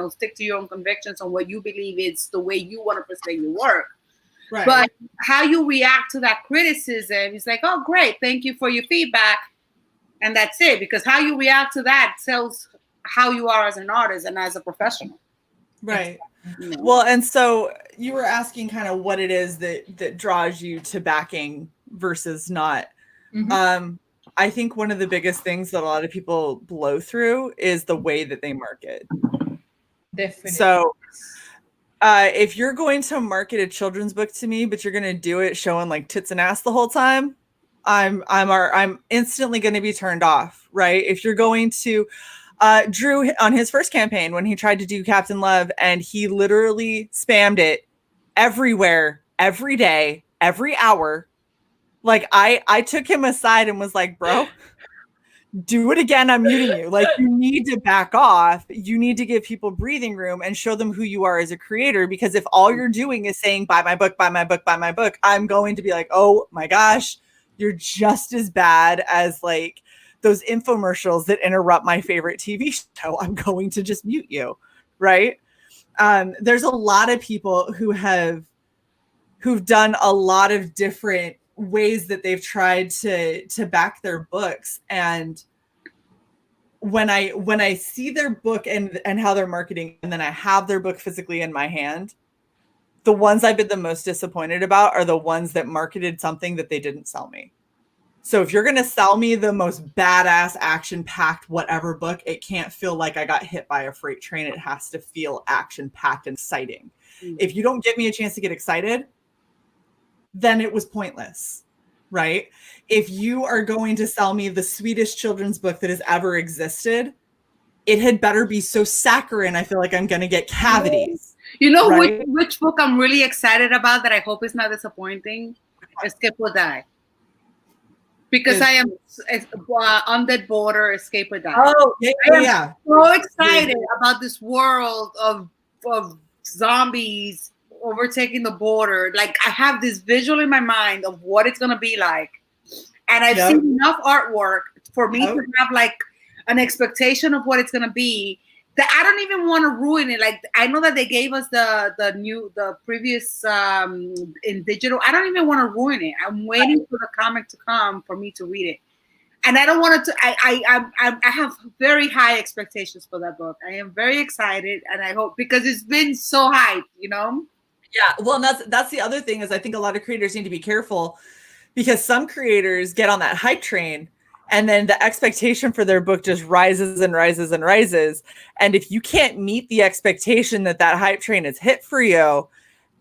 stick to your own convictions on what you believe is the way you want to present your work. Right. But how you react to that criticism is like, oh, great, thank you for your feedback. And that's it, because how you react to that tells how you are as an artist and as a professional. Right. Well, and so you were asking kind of what it is that draws you to backing versus not. Mhm. I think one of the biggest things that a lot of people blow through is the way that they market. Definitely. So if you're going to market a children's book to me, but you're going to do it showing like tits and ass the whole time, I'm instantly going to be turned off, right? If you're going to Drew on his first campaign when he tried to do Captain Love and he literally spammed it everywhere, every day, every hour. Like I took him aside and was like, bro, do it again. I'm muting you. Like, you need to back off. You need to give people breathing room and show them who you are as a creator. Because if all you're doing is saying, buy my book, buy my book, buy my book, I'm going to be like, oh my gosh, you're just as bad as like those infomercials that interrupt my favorite TV show. I'm going to just mute you. Right. There's a lot of people who've done a lot of different ways that they've tried to back their books. And when I see their book and how they're marketing, and then I have their book physically in my hand, the ones I've been the most disappointed about are the ones that marketed something that they didn't sell me. So if you're going to sell me the most badass action-packed whatever book, it can't feel like I got hit by a freight train. It has to feel action-packed and exciting. If you don't give me a chance to get excited, then it was pointless, right? If you are going to sell me the sweetest children's book that has ever existed, it had better be so saccharine, I feel like I'm going to get cavities. Right? Which book I'm really excited about that I hope is not disappointing? Escape or Die. Because I am on that border, Escape or Die. Oh, yeah. So excited about this world of zombies overtaking the border. Like, I have this visual in my mind of what it's gonna be like, and I've seen enough artwork for me to have like an expectation of what it's gonna be, that I don't even want to ruin it. Like, I know that they gave us the previous in digital. I don't even want to ruin it. I'm waiting for the comic to come for me to read it, and I don't want it to. I have very high expectations for that book. I am very excited, and I hope, because it's been so hyped, Yeah, well, and that's the other thing, is I think a lot of creators need to be careful, because some creators get on that hype train and then the expectation for their book just rises and rises and rises. And if you can't meet the expectation that hype train is hit for you,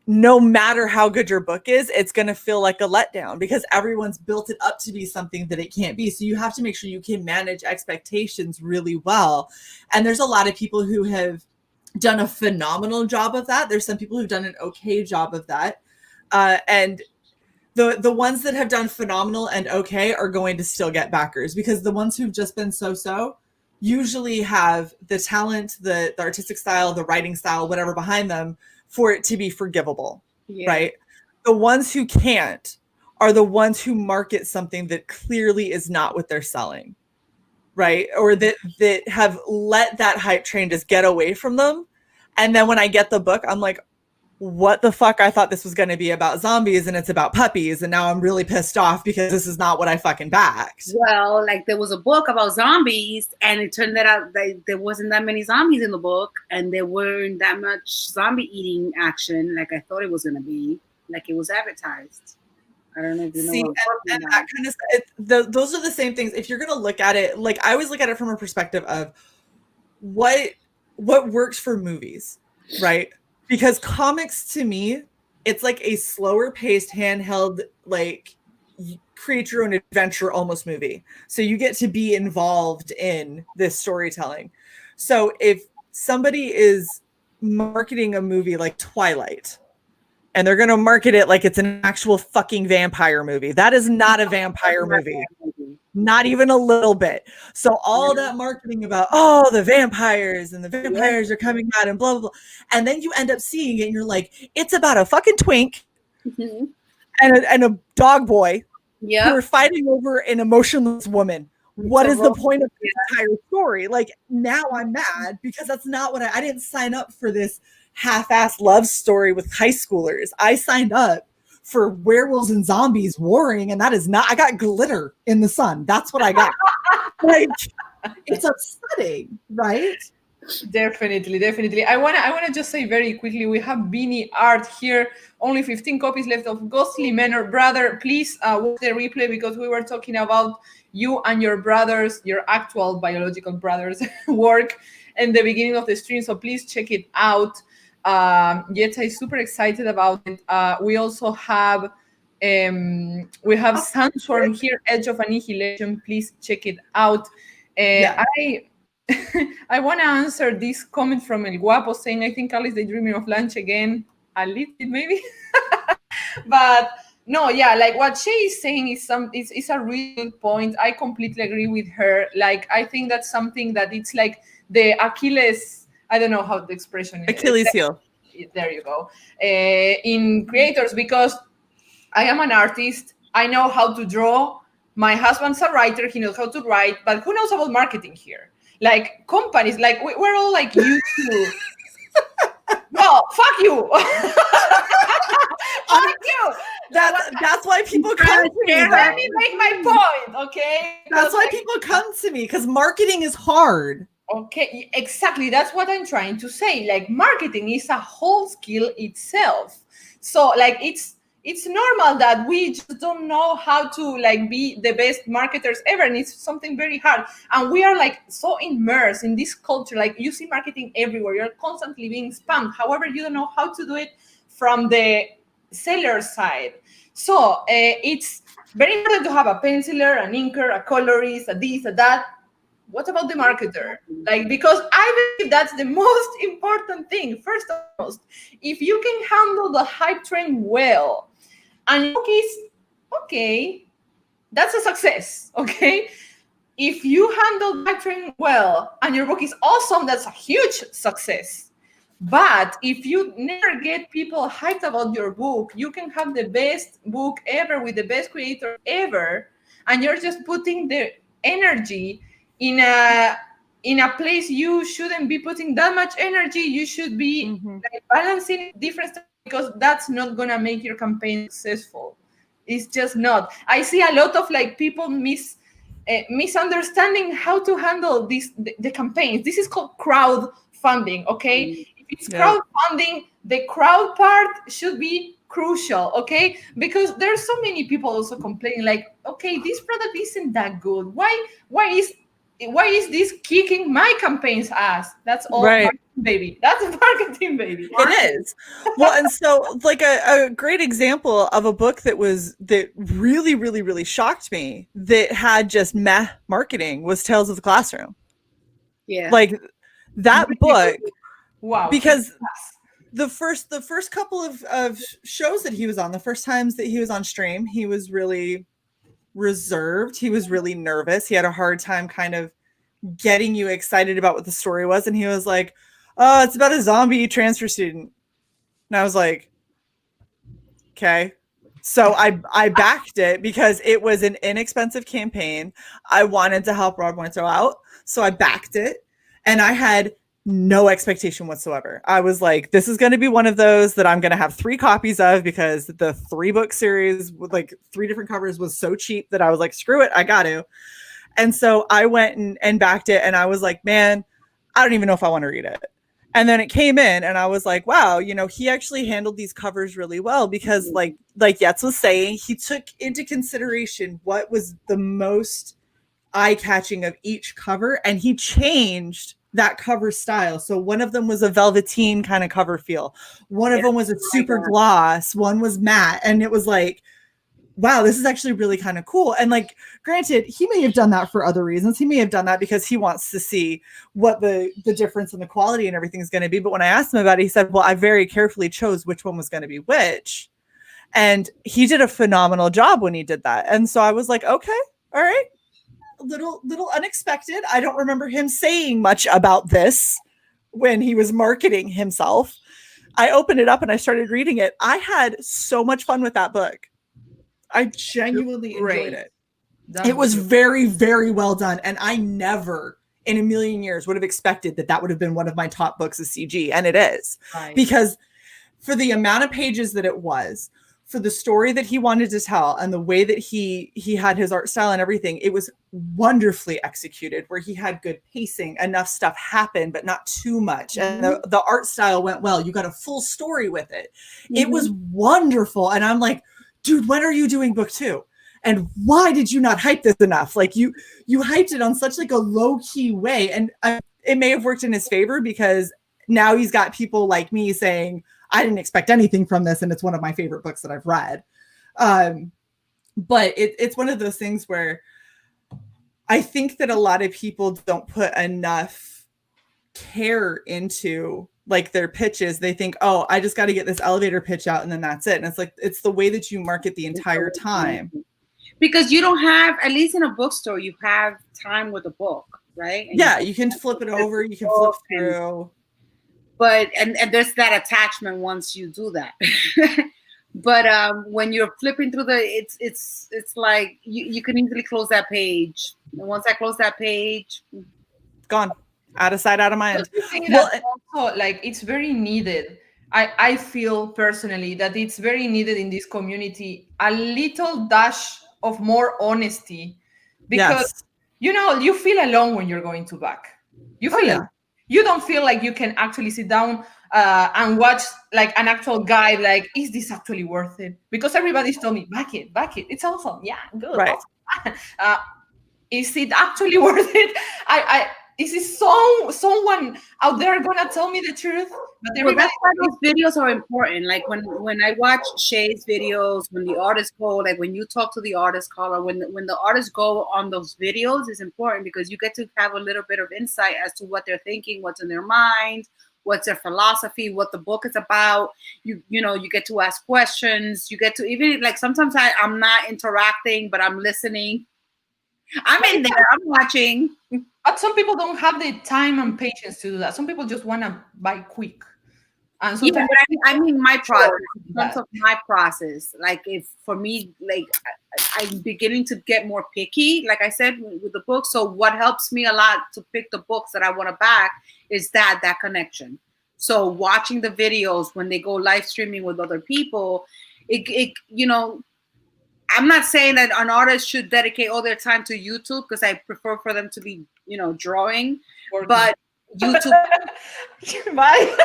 no matter how good your book is, it's going to feel like a letdown, because everyone's built it up to be something that it can't be. So you have to make sure you can manage expectations really well. And there's a lot of people who have done a phenomenal job of that. There's some people who've done an okay job of that. And the ones that have done phenomenal and okay are going to still get backers, because the ones who've just been so usually have the talent, the artistic style, the writing style, whatever behind them for it to be forgivable, right? The ones who can't are the ones who market something that clearly is not what they're selling, right? Or that have let that hype train just get away from them. And then when I get the book, I'm like, what the fuck? I thought this was going to be about zombies and it's about puppies. And now I'm really pissed off because this is not what I fucking backed. Well, like, there was a book about zombies and it turned out that there wasn't that many zombies in the book, and there weren't that much zombie eating action like I thought it was going to be, like it was advertised. I don't know if you know. See, and that kind of stuff, those are the same things. If you're going to look at it, like, I always look at it from a perspective of what works for movies, right? Because comics, to me, it's like a slower paced, handheld, like, create your own adventure almost movie. So you get to be involved in this storytelling. So if somebody is marketing a movie like Twilight, and they're going to market it like it's an actual fucking vampire movie, that is not a vampire movie. Not even a little bit. So all that marketing about, oh, the vampires and the vampires are coming out and blah, blah, blah. And then you end up seeing it and you're like, it's about a fucking twink and a dog boy who are fighting over an emotionless woman. What is the point of the entire story? Like, now I'm mad because that's not what I didn't sign up for this half-assed love story with high schoolers. I signed up for werewolves and zombies warring, and that is not, I got glitter in the sun. That's what I got. Like, it's upsetting, right? Definitely. I wanna just say very quickly, we have Beanie art here. Only 15 copies left of Ghostly Manor. Brother, please watch the replay because we were talking about you and your brothers, your actual biological brothers' work in the beginning of the stream. So please check it out. Yeta is super excited about it. We also have Sandstorm here, Edge of Annihilation. Please check it out. I want to answer this comment from El Guapo saying, I think Alice daydreaming of lunch again. A little bit, maybe. But no, yeah, like what she is saying is a really good point. I completely agree with her. Like, I think that's something that it's like the Achilles, I don't know how the expression is. Achilles heel. There you go. In creators, because I am an artist, I know how to draw. My husband's a writer, he knows how to write, but who knows about marketing here? Like companies, like we're all like used to. No, fuck you. Fuck you. That's why people come to me. Let me make my point, okay? That's why people come to me, because marketing is hard. Okay, exactly. That's what I'm trying to say. Like, marketing is a whole skill itself. So, like, it's normal that we just don't know how to like be the best marketers ever, and it's something very hard. And we are like so immersed in this culture. Like, you see marketing everywhere. You're constantly being spammed. However, you don't know how to do it from the seller side. So it's very important to have a penciler, an inker, a colorist, a this, a that. What about the marketer? Like, because I believe that's the most important thing. First and foremost, if you can handle the hype train well, and your book is okay, that's a success, okay? If you handle the hype train well, and your book is awesome, that's a huge success. But if you never get people hyped about your book, you can have the best book ever with the best creator ever, and you're just putting the energy in a place you shouldn't be putting that much energy. You should be like balancing different stuff, because that's not gonna make your campaign successful. It's just not. I see a lot of like people misunderstanding how to handle the campaigns. This is called crowdfunding, okay? If it's crowdfunding, the crowd part should be crucial, okay? Because there's so many people also complaining like, okay, this product isn't that good. Why is this kicking my campaign's ass? That's all marketing, baby. That's marketing, baby. It is. Well, and so like a great example of a book that really, really, really shocked me that had just meh marketing was Tales of the Classroom. Yeah. Like that book. Wow. Because the first couple of shows that he was on, the first times that he was on stream, he was really reserved. He was really nervous. He had a hard time kind of getting you excited about what the story was. And he was like, oh, it's about a zombie transfer student. And I was like, okay. So I backed it because it was an inexpensive campaign. I wanted to help Rod Morto out. So I backed it, and I had no expectation whatsoever. I was like, this is going to be one of those that I'm going to have 3 copies of, because the 3-book series with like 3 different covers was so cheap that I was like, screw it, I got to. And so I went and backed it, and I was like, man, I don't even know if I want to read it. And then it came in, and I was like, wow, he actually handled these covers really well, because like Yetz was saying, he took into consideration what was the most eye-catching of each cover, and he changed that cover style. So one of them was a velveteen kind of cover feel. One of them was a super gloss. One was matte. And it was like, wow, this is actually really kind of cool. And like, Granted, he may have done that for other reasons. He may have done that because he wants to see what the difference in the quality and everything is going to be. But when I asked him about it, he said, well, I very carefully chose which one was going to be which. And he did a phenomenal job when he did that. And so I was like, okay, all right. little unexpected. I don't remember him saying much about this when he was marketing himself. I opened it up and I started reading it. I had so much fun with that book. I genuinely enjoyed it. It was very, very well done. And I never in a million years would have expected that would have been one of my top books of CG. And it is. Right. Because for the amount of pages that it was, for the story that he wanted to tell and the way that he had his art style and everything, it was wonderfully executed, where he had good pacing, enough stuff happened, but not too much. Mm-hmm. And the art style went well. You got a full story with it. Mm-hmm. It was wonderful. And I'm like, dude, when are you doing book 2? And why did you not hype this enough? Like you hyped it on such like a low key way. And it may have worked in his favor, because now he's got people like me saying, I didn't expect anything from this, and it's one of my favorite books that I've read. But it's one of those things where I think that a lot of people don't put enough care into like their pitches. They think, oh, I just got to get this elevator pitch out and then that's it. And it's like, it's the way that you market the entire time. Because you don't have, at least in a bookstore, you have time with a book, right? And yeah, you can flip it over, you can flip through. But and there's that attachment once you do that. But when you're flipping through it's like you can easily close that page. And once I close that page, gone. Out of sight, out of mind. Well, also, like, it's very needed. I feel personally that it's very needed in this community, a little dash of more honesty, because you feel alone when you're going to back. You feel you don't feel like you can actually sit down and watch like an actual guide. Like, is this actually worth it? Because everybody's told me, back it. It's awesome. Yeah, good. Right. Awesome. Is it actually worth it? Is this someone out there gonna tell me the truth? But that's why those videos are important. Like when I watch Shay's videos, when the artists go, like when you talk to the artist caller, when the artists go on those videos, is important, because you get to have a little bit of insight as to what they're thinking, what's in their mind, what's their philosophy, what the book is about. You get to ask questions. You get to, even like sometimes I'm not interacting, but I'm listening. I'm in there. I'm watching. But some people don't have the time and patience to do that. Some people just want to buy quick. And so but I mean my process. In terms of my process, like if for me, like I'm beginning to get more picky, like I said, with the book. So what helps me a lot to pick the books that I want to back is that connection. So watching the videos when they go live streaming with other people, it I'm not saying that an artist should dedicate all their time to YouTube, because I prefer for them to be, drawing. But YouTube. Bye.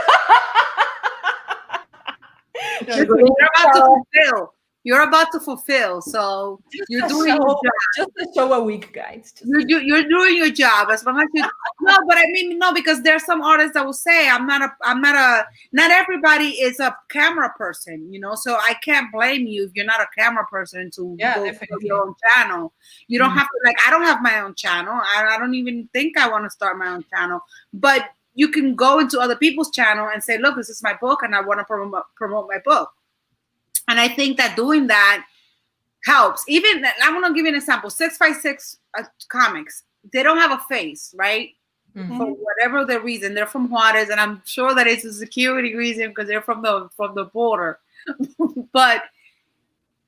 You're about to fulfill. So you're doing your job. Just a show a week, guys. You're doing your job, as long as you. No, but I mean, no, because there's some artists that will say, not everybody is a camera person, So I can't blame you if you're not a camera person to go for your own channel. You don't have to, I don't have my own channel. I don't even think I want to start my own channel, but you can go into other people's channel and say, look, this is my book and I want to promote my book. And I think that doing that helps. Even, I want to give you an example. 656 Comics, they don't have a face, right? Mm-hmm. For whatever the reason. They're from Juarez, and I'm sure that it's a security reason because they're from the border. But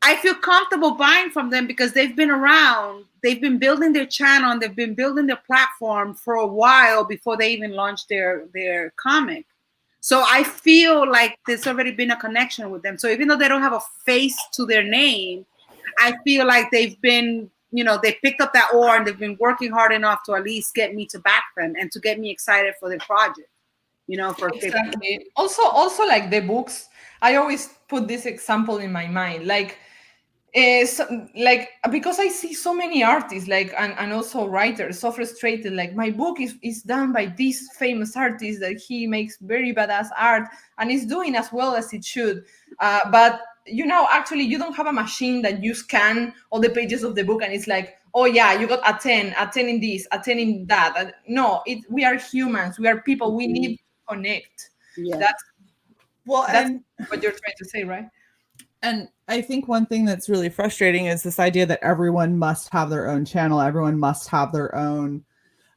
I feel comfortable buying from them because they've been around. They've been building their channel, and they've been building their platform for a while before they even launched their comic. So I feel like there's already been a connection with them. So even though they don't have a face to their name, I feel like they've been, they picked up that oar and they've been working hard enough to at least get me to back them and to get me excited for their project, for exactly. Also like the books, I always put this example in my mind, because I see so many artists and also writers so frustrated, like my book is done by this famous artist that he makes very badass art and is doing as well as it should, but actually you don't have a machine that you scan all the pages of the book and it's like, oh yeah, you got a 10 in this, a 10 in that. No, we are humans, we are people, we need to connect. That's what you're trying to say, right? And I think one thing that's really frustrating is this idea that everyone must have their own channel. Everyone must have their own,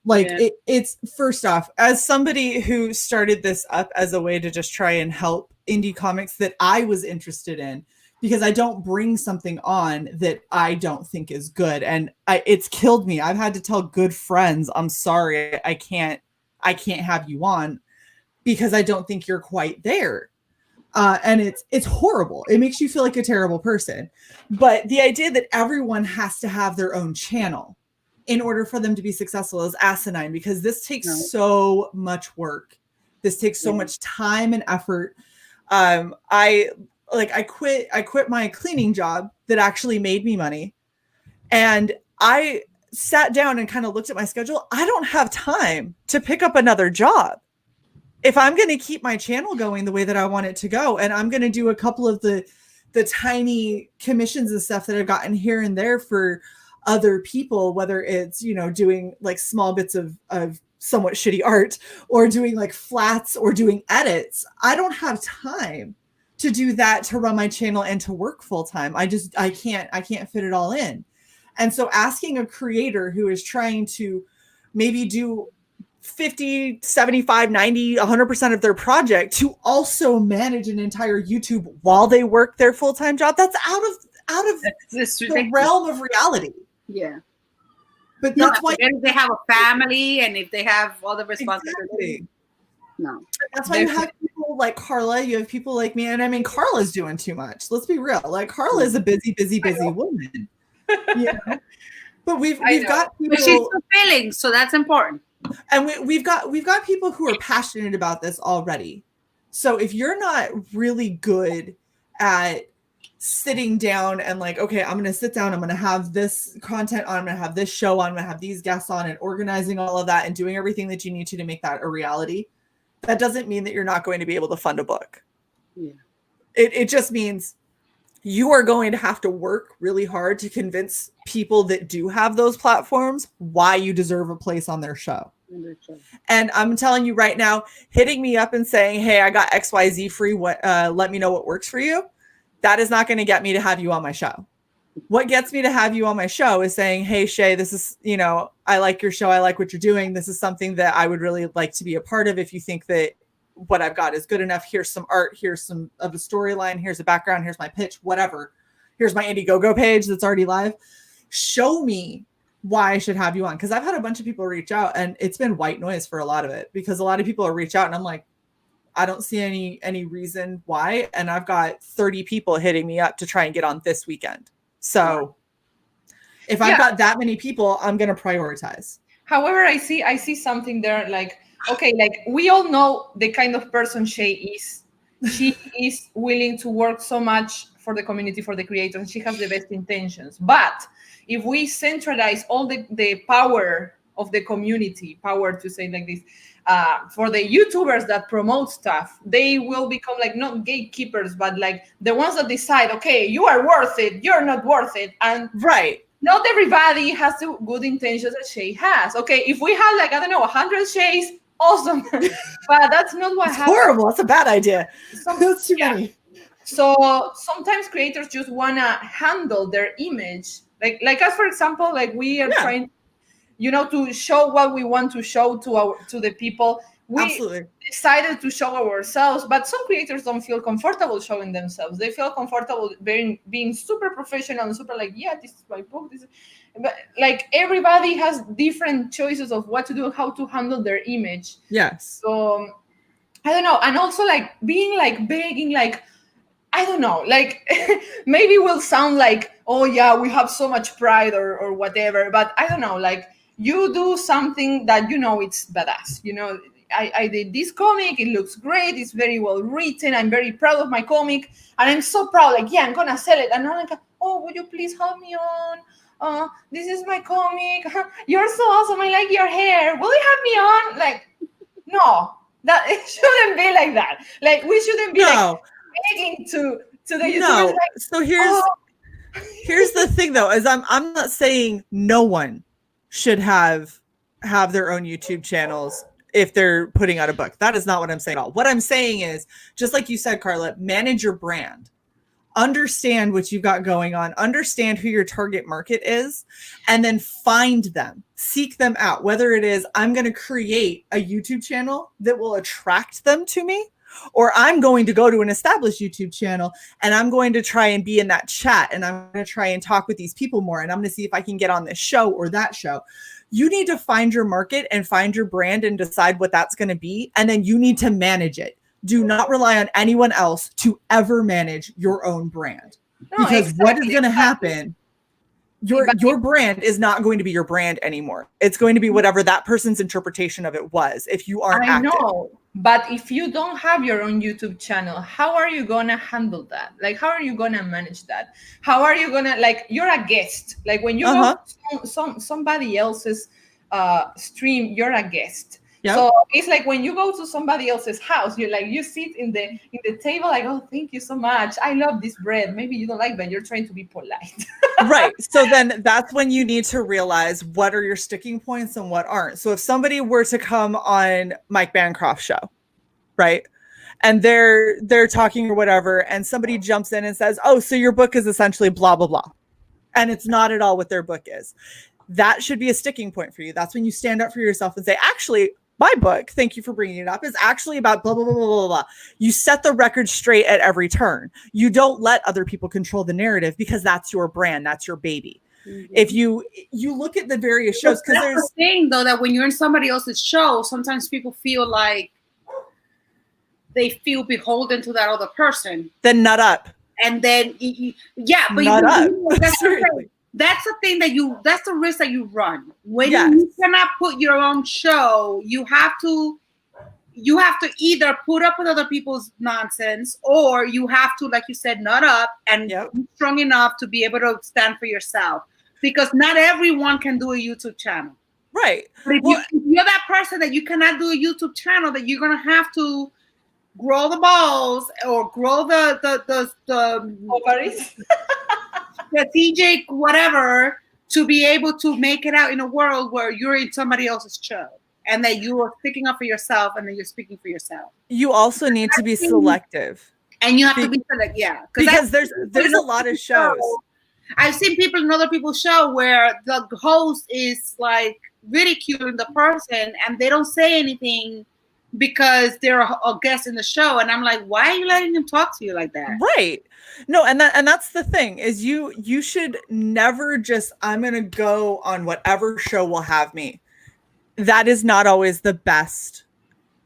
like, it's first off, as somebody who started this up as a way to just try and help indie comics that I was interested in, because I don't bring something on that I don't think is good. And it's killed me. I've had to tell good friends, I'm sorry, I can't have you on because I don't think you're quite there. And it's horrible. It makes you feel like a terrible person. But the idea that everyone has to have their own channel in order for them to be successful is asinine, because this takes so much work. This takes so much time and effort. I quit my cleaning job that actually made me money. And I sat down and kind of looked at my schedule. I don't have time to pick up another job if I'm going to keep my channel going the way that I want it to go. And I'm going to do a couple of the tiny commissions and stuff that I've gotten here and there for other people, whether it's, you know, doing like small bits of somewhat shitty art, or doing like flats, or doing edits. I don't have time to do that, to run my channel and to work full time. I can't fit it all in. And so asking a creator who is trying to maybe do 50, 75, 90, 100% of their project to also manage an entire YouTube while they work their full-time job, that's out of the realm of reality. Yeah. But that's why if they have a family and if they have all the responsibilities. Exactly. No. That's why you have people like Carla, you have people like me, and I mean Carla's doing too much. Let's be real. Like Carla is a busy woman. You know? But we've got people, but she's fulfilling, so that's important. And we've got people who are passionate about this already. So if you're not really good at sitting down and like, okay, I'm going to sit down, I'm going to have this content on, I'm going to have this show on, I'm going to have these guests on, and organizing all of that and doing everything that you need to make that a reality, that doesn't mean that you're not going to be able to fund a book. Yeah. It just means you are going to have to work really hard to convince people that do have those platforms why you deserve a place on their show. And I'm telling you right now, hitting me up and saying, hey, I got XYZ free, let me know what works for you, that is not going to get me to have you on my show. What gets me to have you on my show is saying, hey, Shay, this is, you know, I like your show, I like what you're doing, this is something that I would really like to be a part of. If you think that what I've got is good enough, here's some art, here's some of a storyline, here's a background, here's my pitch, whatever. Here's my Indiegogo page that's already live. Show me why I should have you on. Because I've had a bunch of people reach out, and it's been white noise for a lot of it, because a lot of people reach out and I'm like, I don't see any reason why. And I've got 30 people hitting me up to try and get on this weekend. So if I've got that many people, I'm going to prioritize. However, I see something there, like, okay, like we all know the kind of person Shay is. She is willing to work so much for the community, for the creators, and she has the best intentions. But if we centralize all the power of the community, power to say like this, for the YouTubers that promote stuff, they will become like not gatekeepers, but like the ones that decide, okay, you are worth it, you're not worth it. And not everybody has the good intentions that Shay has. Okay, if we have like, I don't know, 100 Shays, awesome. But that's not what happens. Horrible. That's a bad idea. That's too many. So sometimes creators just want to handle their image. Like us, for example, like we are trying, you know, to show what we want to show to the people. We decided to show ourselves, but some creators don't feel comfortable showing themselves. They feel comfortable being super professional and super like, yeah, this is my book. But like everybody has different choices of what to do, how to handle their image. Yes. So I don't know. And also like being like begging, like, I don't know, like maybe will sound like, oh yeah, we have so much pride or whatever, but I don't know, like you do something that you know it's badass. You know, I did this comic, it looks great, it's very well written, I'm very proud of my comic, and I'm so proud, like, yeah, I'm gonna sell it. And I'm like, oh, would you please have me on? This is my comic. You're so awesome, I like your hair. Will you have me on? Like, no, that it shouldn't be like that. Like, we shouldn't be like begging to the YouTubers. No. Like, so here's the thing though, is I'm not saying no one should have their own YouTube channels if they're putting out a book. That is not what I'm saying at all. What I'm saying is, just like you said, Carla, manage your brand. understand what you've got going on, understand who your target market is, and then find them, seek them out. Whether it is, I'm going to create a YouTube channel that will attract them to me, or I'm going to go to an established YouTube channel and I'm going to try and be in that chat and I'm going to try and talk with these people more. And I'm going to see if I can get on this show or that show. You need to find your market and find your brand and decide what that's going to be. And then you need to manage it. Do not rely on anyone else to ever manage your own brand. No, Because what is exactly, going to happen? Your brand is not going to be your brand anymore. It's going to be whatever that person's interpretation of it was. If you aren't I active. know, but if you don't have your own YouTube channel, how are you gonna handle that? Like, how are you gonna manage that? How are you gonna, like, you're a guest. Like when you go to somebody else's stream, you're a guest. Yep. So it's like when you go to somebody else's house, you're like, you sit in the table like, oh, thank you so much. I love this bread. Maybe you don't like, but you're trying to be polite. Right. So then that's when you need to realize what are your sticking points and what aren't. So if somebody were to come on Mike Bancroft's show, right? And they're talking or whatever, and somebody jumps in and says, oh, so your book is essentially blah, blah, blah. And it's not at all what their book is. That should be a sticking point for you. That's when you stand up for yourself and say, actually, my book, thank you for bringing it up, is actually about blah, blah, blah, blah, blah, blah. You set the record straight at every turn. You don't let other people control the narrative because that's your brand. That's your baby. Mm-hmm. If you look at the various shows, because there's the thing, though, that when you're in somebody else's show, sometimes people feel like they feel beholden to that other person. Then nut up. And then, but nut up. That's the thing that's the risk that you run. When you cannot put your own show, you have to either put up with other people's nonsense, or you have to, like you said, nut up and be strong enough to be able to stand for yourself. Because not everyone can do a YouTube channel. Right. But if you're that person that you cannot do a YouTube channel, that you're gonna have to grow the balls or grow the ovaries. strategic whatever to be able to make it out in a world where you're in somebody else's show and that you are picking up for yourself and then you're speaking for yourself. You also need to be selective. And you have to be selective, because there's a lot of shows. I've seen people in other people's show where the host is like ridiculing the person and they don't say anything because they're a guest in the show. And I'm like, why are you letting them talk to you like that? Right. No, and that's the thing is you should never just, I'm going to go on whatever show will have me. That is not always the best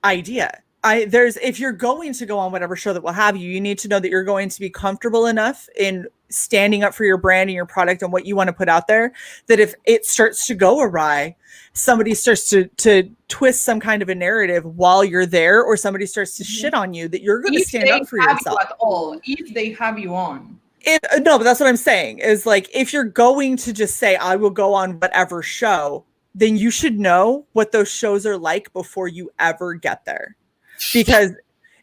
idea. If you're going to go on whatever show that will have you, you need to know that you're going to be comfortable enough in standing up for your brand and your product and what you want to put out there, that if it starts to go awry, somebody starts to twist some kind of a narrative while you're there, or somebody starts to shit on you, that you're going to stand up for yourself. At all, if they have you on. No, but that's what I'm saying is, like, if you're going to just say, I will go on whatever show, then you should know what those shows are like before you ever get there. Because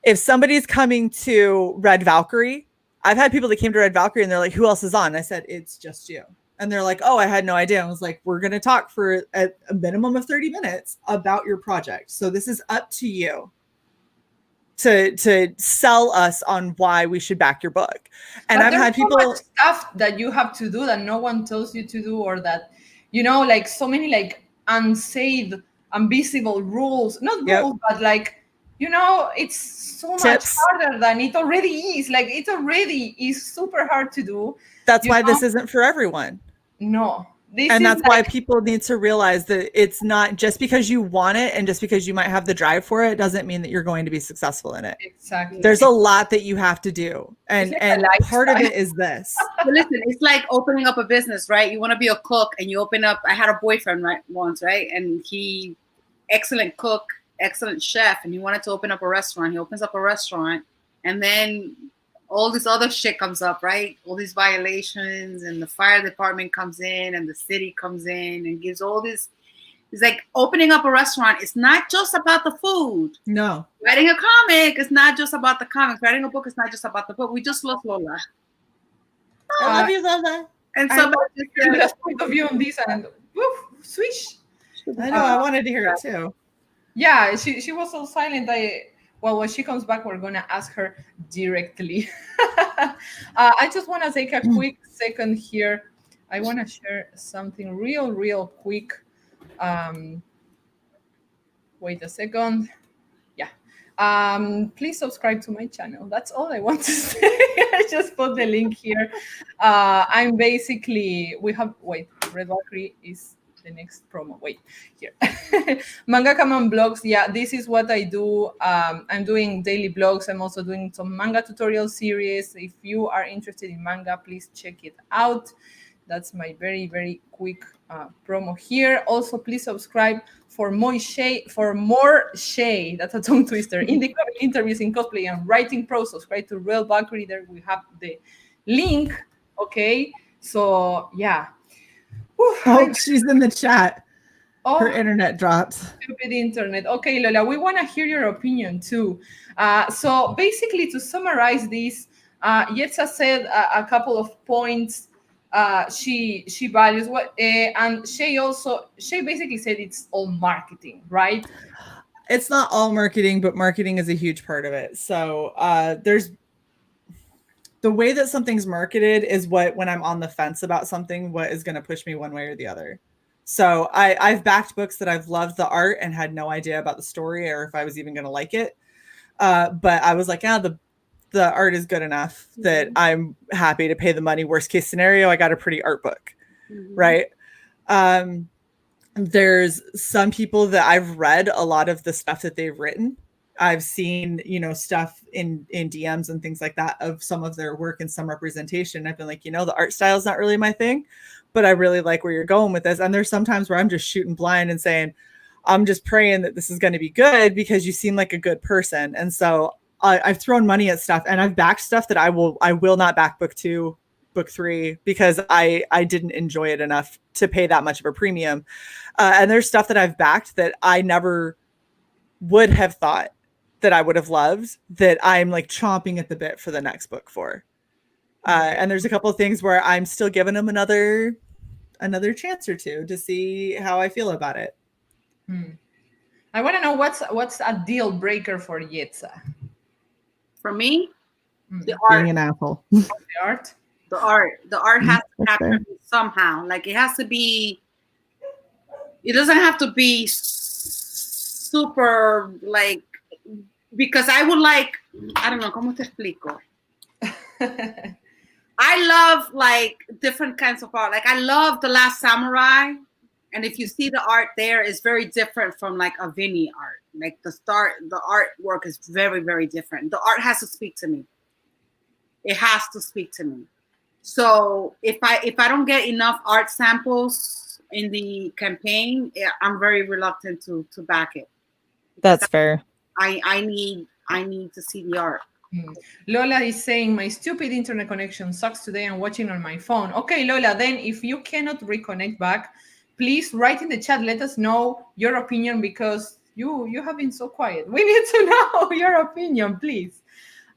if somebody's coming to Red Valkyrie, I've had people that came to Red Valkyrie and they're like, who else is on? And I said, it's just you. And they're like, oh, I had no idea. I was like, we're going to talk for a minimum of 30 minutes about your project. So this is up to you to sell us on why we should back your book. And but I've had people so much stuff that you have to do that no one tells you to do, or that, like so many like unsaid, invisible rules, not rules, but like, it's so much harder than it already is. Like, it already is super hard to do. That's why this isn't for everyone. No. And that's why people need to realize that it's not just because you want it and just because you might have the drive for it doesn't mean that you're going to be successful in it. Exactly. There's a lot that you have to do. And part of it is this. But listen, it's like opening up a business, right? You want to be a cook and you open up. I had a boyfriend once, right? And he, excellent cook, excellent chef, and he wanted to open up a restaurant. He opens up a restaurant, and then all this other shit comes up, right? All these violations, and the fire department comes in, and the city comes in and gives all this. It's like opening up a restaurant. It's not just about the food. No. Writing a comic is not just about the comics. Writing a book is not just about the book. We just lost Lola. I love you, Lola. And somebody just said, point of view on this, and woof, swish. I know. I wanted to hear it too. Yeah, she was so silent. Well, when she comes back, we're gonna ask her directly. I just want to take a quick second here. I want to share something real quick. Wait a second. Yeah. Please subscribe to my channel. That's all I want to say. I just put the link here. I'm basically, Red Valkyrie is the next promo. Wait, here. Manga Kaman blogs. Yeah, this is what I do. I'm doing daily blogs. I'm also doing some manga tutorial series. If you are interested in manga, please check it out. That's my very quick promo here. Also, please subscribe for more Shay. That's a tongue twister. In the comic interviews in cosplay and writing pro, subscribe to Real Valkyrie. There we have the link. Okay, so yeah. Whew, Oh, she's in the chat. Her oh, internet dropped. stupid internet. Okay, Lola, we want to hear your opinion too. So basically, to summarize this, Yetza said a couple of points she values what, and Shay basically said it's all marketing, right? It's not all marketing, but marketing is a huge part of it. So there's the way that something's marketed is what, when I'm on the fence about something, what is going to push me one way or the other. So I've backed books that I've loved the art and had no idea about the story or if I was even going to like it. But I was like, the art is good enough that I'm happy to pay the money. Worst case scenario, I got a pretty art book, right? There's some people that I've read a lot of the stuff that they've written. I've seen, stuff in DMs and things like that of some of their work and some representation. I've been like, the art style is not really my thing, but I really like where you're going with this. And there's sometimes where I'm just shooting blind and saying, I'm just praying that this is going to be good because you seem like a good person. And so I've thrown money at stuff and I've backed stuff that I will not back book 2, book 3, because I didn't enjoy it enough to pay that much of a premium. And there's stuff that I've backed that I never would have thought that I would have loved, that I'm like chomping at the bit for the next book for. And there's a couple of things where I'm still giving them another chance or two to see how I feel about it. I want to know what's a deal breaker for Yetza. For me, the Being art. an asshole. The art. The art has to capture fair. me somehow. Like it has to be. It doesn't have to be super like, because I would like, I don't know, ¿cómo te explico? I love like different kinds of art. Like I love The Last Samurai, and if you see the art there, it's very different from like a Vinny art. Like the artwork is very different. The art has to speak to me. It has to speak to me. So if I don't get enough art samples in the campaign, I'm very reluctant to back it. That's fair. I need to see the art. Lola is saying my stupid internet connection sucks today. I'm watching on my phone. Okay, Lola, then if you cannot reconnect back, please write in the chat. Let us know your opinion because you have been so quiet. We need to know your opinion, please.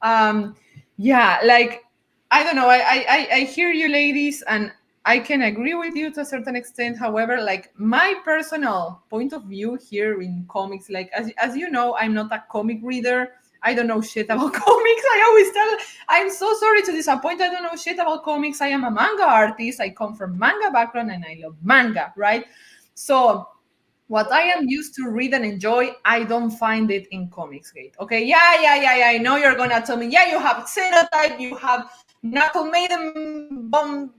Yeah, like I don't know. I hear you, ladies, and I can agree with you to a certain extent. However, like my personal point of view here in comics, like as you know, I'm not a comic reader. I don't know shit about comics. I always tell, I'm so sorry to disappoint. I don't know shit about comics. I am a manga artist. I come from manga background and I love manga, right? So what I am used to read and enjoy, I don't find it in Comicsgate. Okay, yeah. I know you're gonna tell me, yeah, you have Xenotype, you have Knuckle Maiden Bomb,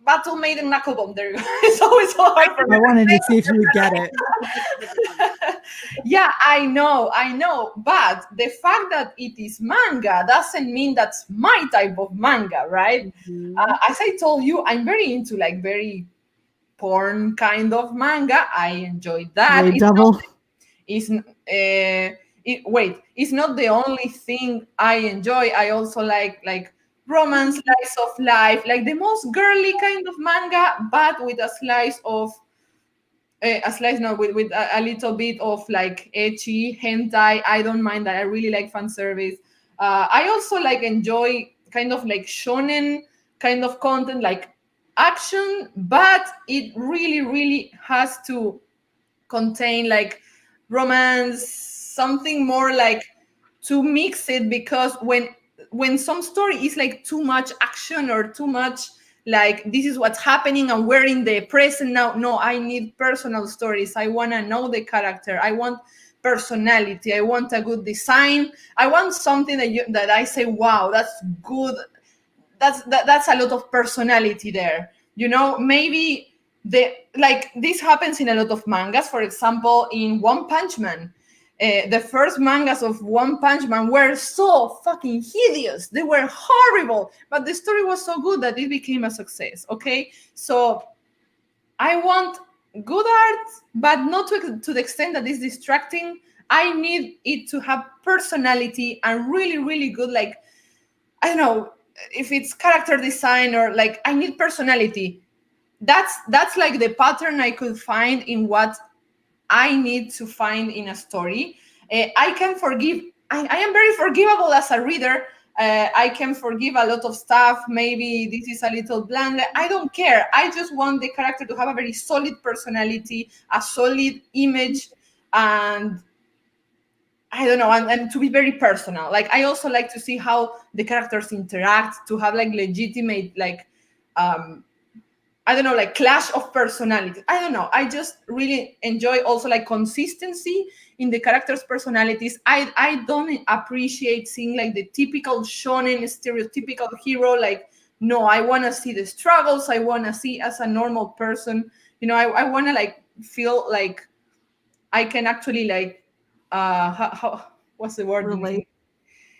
Battle Maiden Knuckle Bomb. There you go. It's always so hard for me. I wanted to see if you would get it. Yeah, I know. But the fact that it is manga doesn't mean that's my type of manga, right? As I told you, I'm very into like very porn kind of manga. I enjoy that. Wait, double. It's not the only thing I enjoy. I also like romance, slice of life, like the most girly kind of manga, but with a slice of with a little bit of like ecchi hentai. I don't mind that. I really like fan service. I also like enjoy kind of like shonen kind of content, like action, but it really has to contain like romance, something more like to mix it, because when some story is like too much action or too much like this is what's happening and we're in the present now. No, I need personal stories. I want to know the character. I want personality. I want a good design. I want something that I say, wow, that's good. That's a lot of personality there. Maybe like this happens in a lot of mangas. For example, in One Punch Man, the first mangas of One Punch Man were so fucking hideous. They were horrible, but the story was so good that it became a success. Okay, so I want good art, but not to the extent that it's distracting. I need it to have personality and really, really good, like, I don't know if it's character design or like I need personality. That's like the pattern I could find in what I need to find in a story. I can forgive. I am very forgivable as a reader. I can forgive a lot of stuff. Maybe this is a little bland. I don't care. I just want the character to have a very solid personality, a solid image, and I don't know, and to be very personal. Like I also like to see how the characters interact, to have like legitimate, like I don't know, like clash of personalities. I don't know. I just really enjoy also like consistency in the characters' personalities. I don't appreciate seeing like the typical shonen stereotypical hero. Like, no, I want to see the struggles. I want to see as a normal person. I want to like feel like I can actually like what's the word?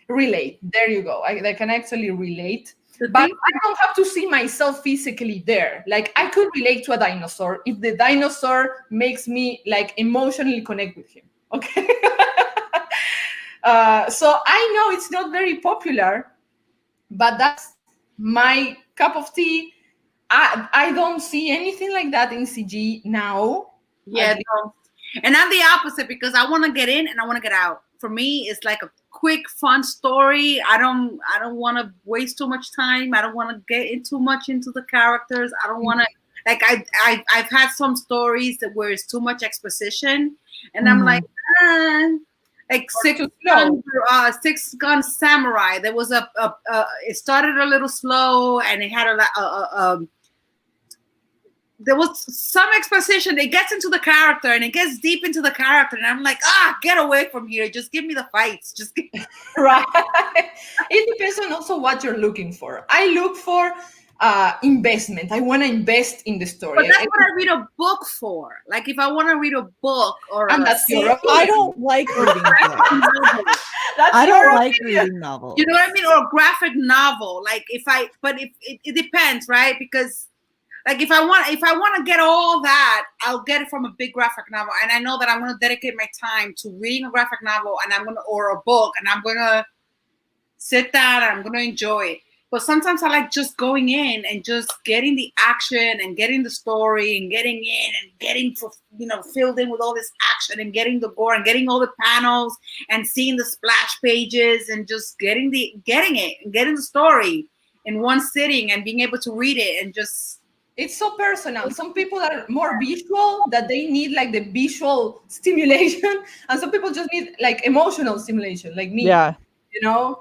Relate. There you go. I can actually relate. But I don't have to see myself physically there. Like I could relate to a dinosaur if the dinosaur makes me like emotionally connect with him. Okay. So I know it's not very popular, but that's my cup of tea. I don't see anything like that in CG now. Yeah, no. And I'm the opposite because I want to get in and I want to get out. For me, it's like a quick, fun story. I don't want to waste too much time. I don't want to get in too much into the characters. I don't want to like I've had some stories that where it's too much exposition, and I'm like, like Six Gun Samurai. There was it started a little slow and it had there was some exposition. It gets into the character and it gets deep into the character, and I'm like, get away from here. Just give me the fights. Just give me right. It depends on also what you're looking for. I look for investment. I want to invest in the story. But that's what I read a book for. Like if I want to read a book or and that's your I don't like reading books. I don't like reading novels. You know what I mean? Or a graphic novel. Like it depends, right? Because like if I want to get all that, I'll get it from a big graphic novel, and I know that I'm going to dedicate my time to reading a graphic novel, or a book, and I'm going to sit down and I'm going to enjoy it. But sometimes I like just going in and just getting the action and getting the story and getting in and getting filled in with all this action and getting the gore and getting all the panels and seeing the splash pages and just getting the story in one sitting and being able to read it and just. It's so personal. Some people are more visual, that they need like the visual stimulation, and some people just need like emotional stimulation, like me. Yeah.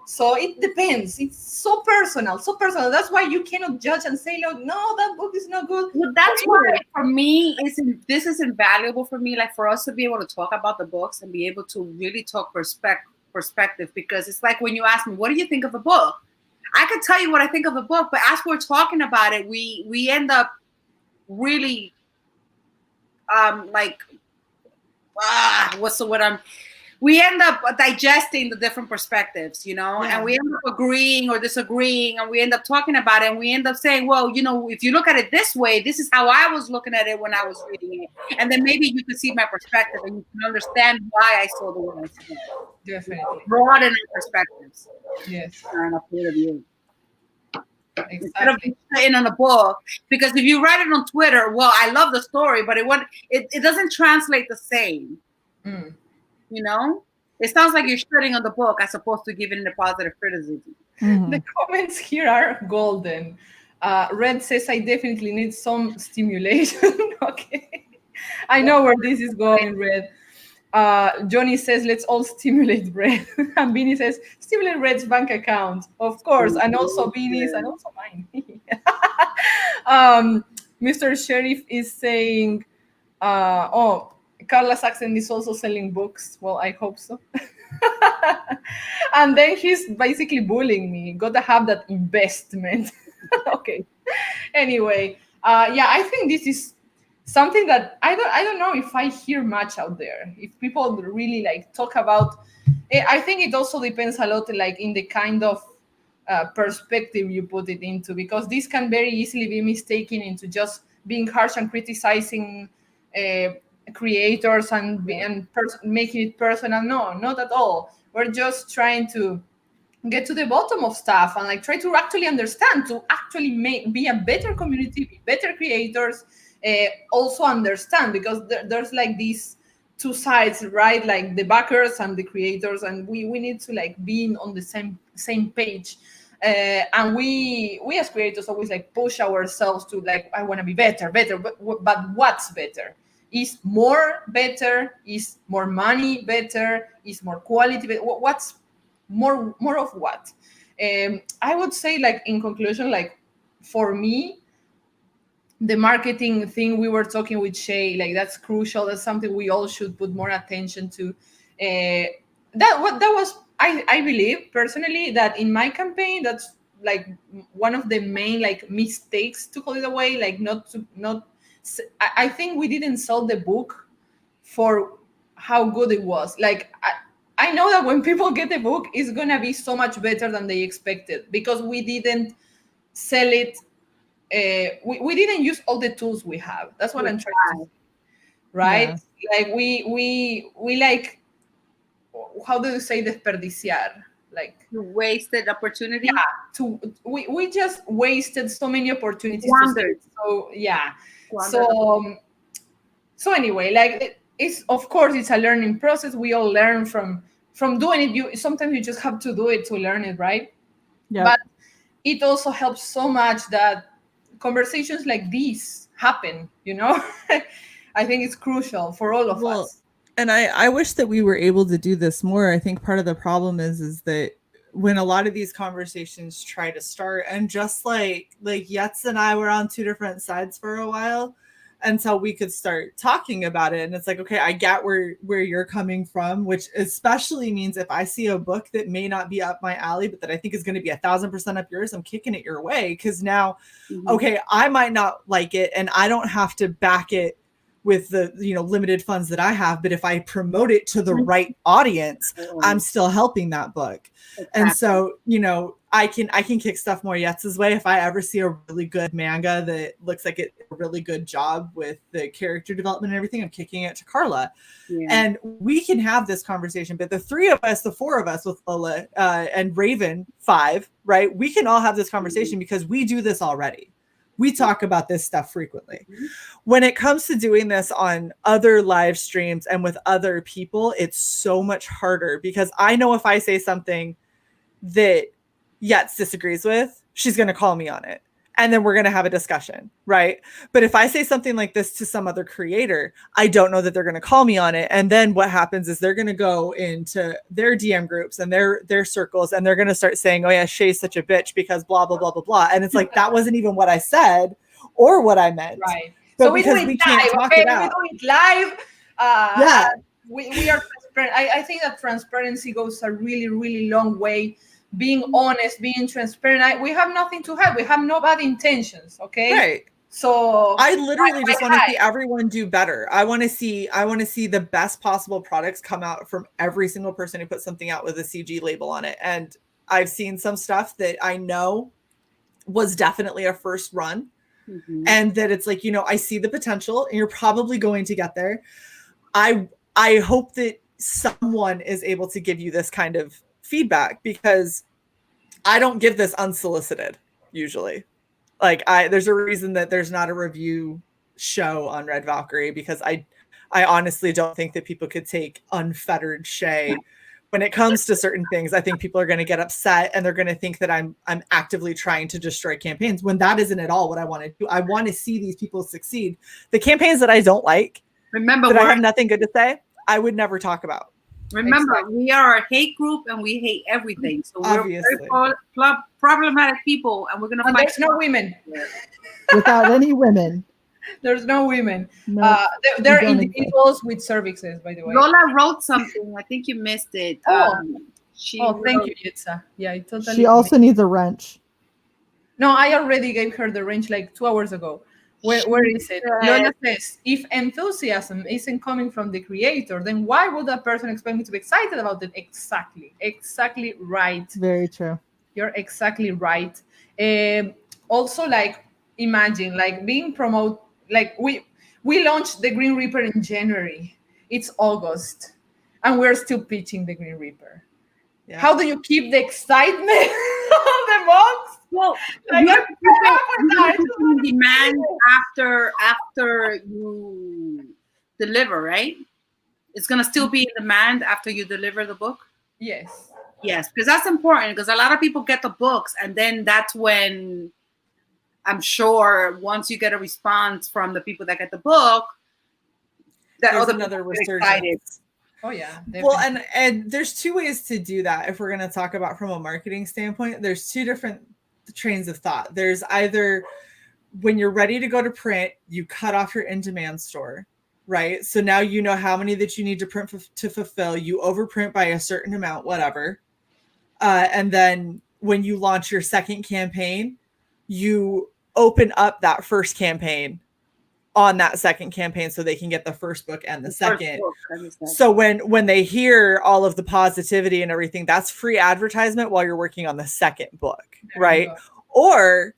So it depends. It's so personal. That's why you cannot judge and say, no, that book is not good. Well, that's why for me, this is invaluable for me. Like for us to be able to talk about the books and be able to really talk perspective, because it's like when you ask me, what do you think of a book? I could tell you what I think of a book, but as we're talking about it, we end up really we end up digesting the different perspectives, and we end up agreeing or disagreeing, and we end up talking about it, and we end up saying, well, if you look at it this way, this is how I was looking at it when I was reading it, and then maybe you could see my perspective and you can understand why I saw the way I saw it. Definitely. Broaden our perspectives. Yes. And a point of view. Exactly. Instead of sitting on a book, because if you write it on Twitter, well, I love the story, but it doesn't translate the same. It sounds like you're shitting on the book as opposed to giving it a positive criticism. The comments here are golden. Red says, I definitely need some stimulation. Okay, I know where this is going, Red. Johnny says, let's all stimulate Red. And Beanie says, stimulate Red's bank account. Of course. And also Beanie's and also mine. Mr. Sheriff is saying, oh, Carla Saxon is also selling books. Well, I hope so. And then he's basically bullying me. Gotta have that investment. Okay. Anyway, yeah, I think this is something that I don't know if I hear much out there. If people really like talk about, I think it also depends a lot, like in the kind of perspective you put it into, because this can very easily be mistaken into just being harsh and criticizing creators and making it personal. No, not at all. We're just trying to get to the bottom of stuff and like try to actually understand, to actually be a better community, be better creators, also understand, because there's like these two sides, right? Like the backers and the creators, and we need to like be on the same page. And we as creators always like push ourselves to like, I want to be better, but what's better? Is more better? Is more money better? Is more quality better? What's more of what? I would say, like, in conclusion, like for me, the marketing thing we were talking with Shay, like that's crucial. That's something we all should put more attention to. That was I believe personally that in my campaign, that's like one of the main like mistakes, to call it away, like I think we didn't sell the book for how good it was. Like I know that when people get the book, it's gonna be so much better than they expected, because we didn't sell it. We didn't use all the tools we have. That's what I'm trying to say, right? Yeah. Like we like, how do you say desperdiciar? Like you wasted opportunity. Yeah, we just wasted so many opportunities. So yeah. So anyway, like it's, of course, it's a learning process. We all learn from doing it. Sometimes you just have to do it to learn it, right? Yeah. But it also helps so much that conversations like these happen, you know. I think it's crucial for all of us. And I wish that we were able to do this more. I think part of the problem is that when a lot of these conversations try to start, and just like Yetz and I were on two different sides for a while until we could start talking about it. And it's like, okay, I get where you're coming from, which especially means if I see a book that may not be up my alley, but that I think is going to be 1,000% up yours, I'm kicking it your way. Because now, okay, I might not like it and I don't have to back it with the limited funds that I have, but if I promote it to the right audience, I'm still helping that book. Exactly. And so, I can kick stuff more Yetz's way. If I ever see a really good manga that looks like it a really good job with the character development and everything, I'm kicking it to Carla. Yeah. And we can have this conversation, but the four of us with Lola and Raven 5, right? We can all have this conversation because we do this already. We talk about this stuff frequently. When it comes to doing this on other live streams and with other people, it's so much harder, because I know if I say something that Yetz disagrees with, she's going to call me on it. And then we're going to have a discussion, right? But if I say something like this to some other creator, I don't know that they're going to call me on it. And then what happens is they're going to go into their DM groups and their circles, and they're going to start saying, oh yeah, Shay's such a bitch because blah, blah, blah, blah, blah. And it's like, that wasn't even what I said or what I meant. Right. But so we do it live, okay? We do it live. Yeah. We are transparent. I think that transparency goes a really, really long way. Being honest, being transparent. We have nothing to hide. We have no bad intentions, okay? Right. So I literally just want to see everyone do better. I want to see the best possible products come out from every single person who puts something out with a CG label on it. And I've seen some stuff that I know was definitely a first run. Mm-hmm. And that it's like, I see the potential and you're probably going to get there. I hope that someone is able to give you this kind of feedback, because I don't give this unsolicited usually. Like there's a reason that there's not a review show on Red Valkyrie, because I honestly don't think that people could take unfettered Shay when it comes to certain things. I think people are going to get upset and they're going to think that I'm actively trying to destroy campaigns, when that isn't at all what I want to do. I want to see these people succeed. The campaigns that I don't like, remember, that I have nothing good to say, I would never talk about. Remember, we are a hate group and we hate everything. So we're Obviously. very problematic people, and we're gonna And fight. there's no women. Without any women. There's no women. No, They're don't individuals with cervixes, by the way. Lola wrote something. I think you missed it. Oh. She Thank you, Yitza. Yeah, I totally. She also needs a wrench. No, I already gave her the range like 2 hours ago. Where is it? Lola says, if enthusiasm isn't coming from the creator, then why would that person expect me to be excited about it? Exactly right. Very true. You're exactly right. Also, like, imagine like being promoted. Like we launched the Green Reaper in January. It's August, and we're still pitching the Green Reaper. Yeah. How do you keep the excitement of the months? Well, Like, you have to I keep it in demand after you deliver, right? It's gonna still be in demand after you deliver the book. Yes. Yes, because that's important. Because a lot of people get the books, and then that's when I'm sure once you get a response from the people that get the book, that There's other another people get excited. resurgence. Oh yeah. Well, Definitely. and there's two ways to do that. If we're going to talk about from a marketing standpoint, there's two different trains of thought. There's either when you're ready to go to print, you cut off your in-demand store, right? So now you know how many that you need to print to fulfill. You overprint by a certain amount, whatever. And then when you launch your second campaign, you open up that first campaign on that second campaign so they can get the first book and the second. So when they hear all of the positivity and everything, that's free advertisement while you're working on the second book, right? Or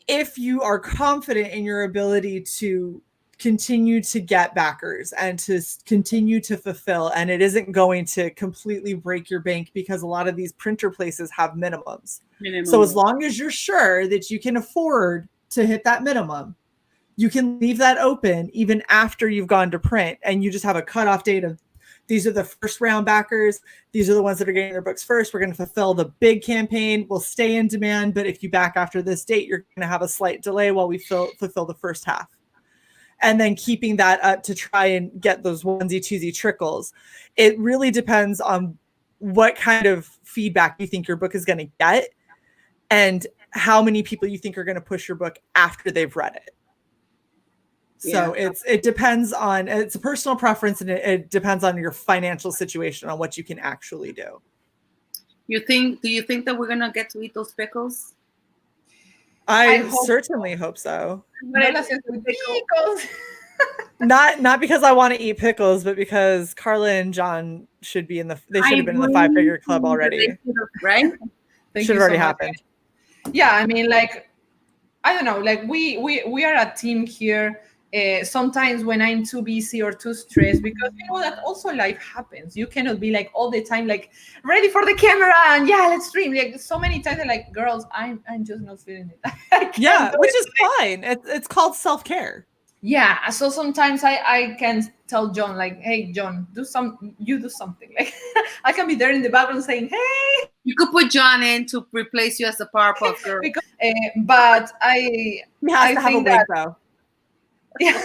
if you are confident in your ability to continue to get backers and to continue to fulfill, and it isn't going to completely break your bank because a lot of these printer places have minimums. So as long as you're sure that you can afford to hit that minimum, you can leave that open even after you've gone to print, and you just have a cutoff date of these are the first round backers. These are the ones that are getting their books first. We're going to fulfill the big campaign. We'll stay in demand, but if you back after this date, you're going to have a slight delay while we fulfill the first half. And then keeping that up to try and get those onesie, twosie trickles. It really depends on what kind of feedback you think your book is going to get and how many people you think are going to push your book after they've read it. So it depends on, it's a personal preference, and it depends on your financial situation on what you can actually do. Do you think that we're gonna get to eat those pickles? I certainly hope so. Pickles. Not because I want to eat pickles, but because Carla and John should be they should have been in the 5-figure club already. Right? Should have already happened. Yeah, I mean, like, I don't know, like we are a team here. Sometimes when I'm too busy or too stressed, because you know that also life happens. You cannot be like all the time like ready for the camera and yeah, let's stream. Like so many times I'm like, girls, I'm just not feeling it. Yeah, which is fine. It's called self-care. Yeah, so sometimes I can tell John like, hey John, do something. Like I can be there in the background saying, hey. You could put John in to replace you as the Powerpuff Girl. Because, but he has to have a wig though. Yeah,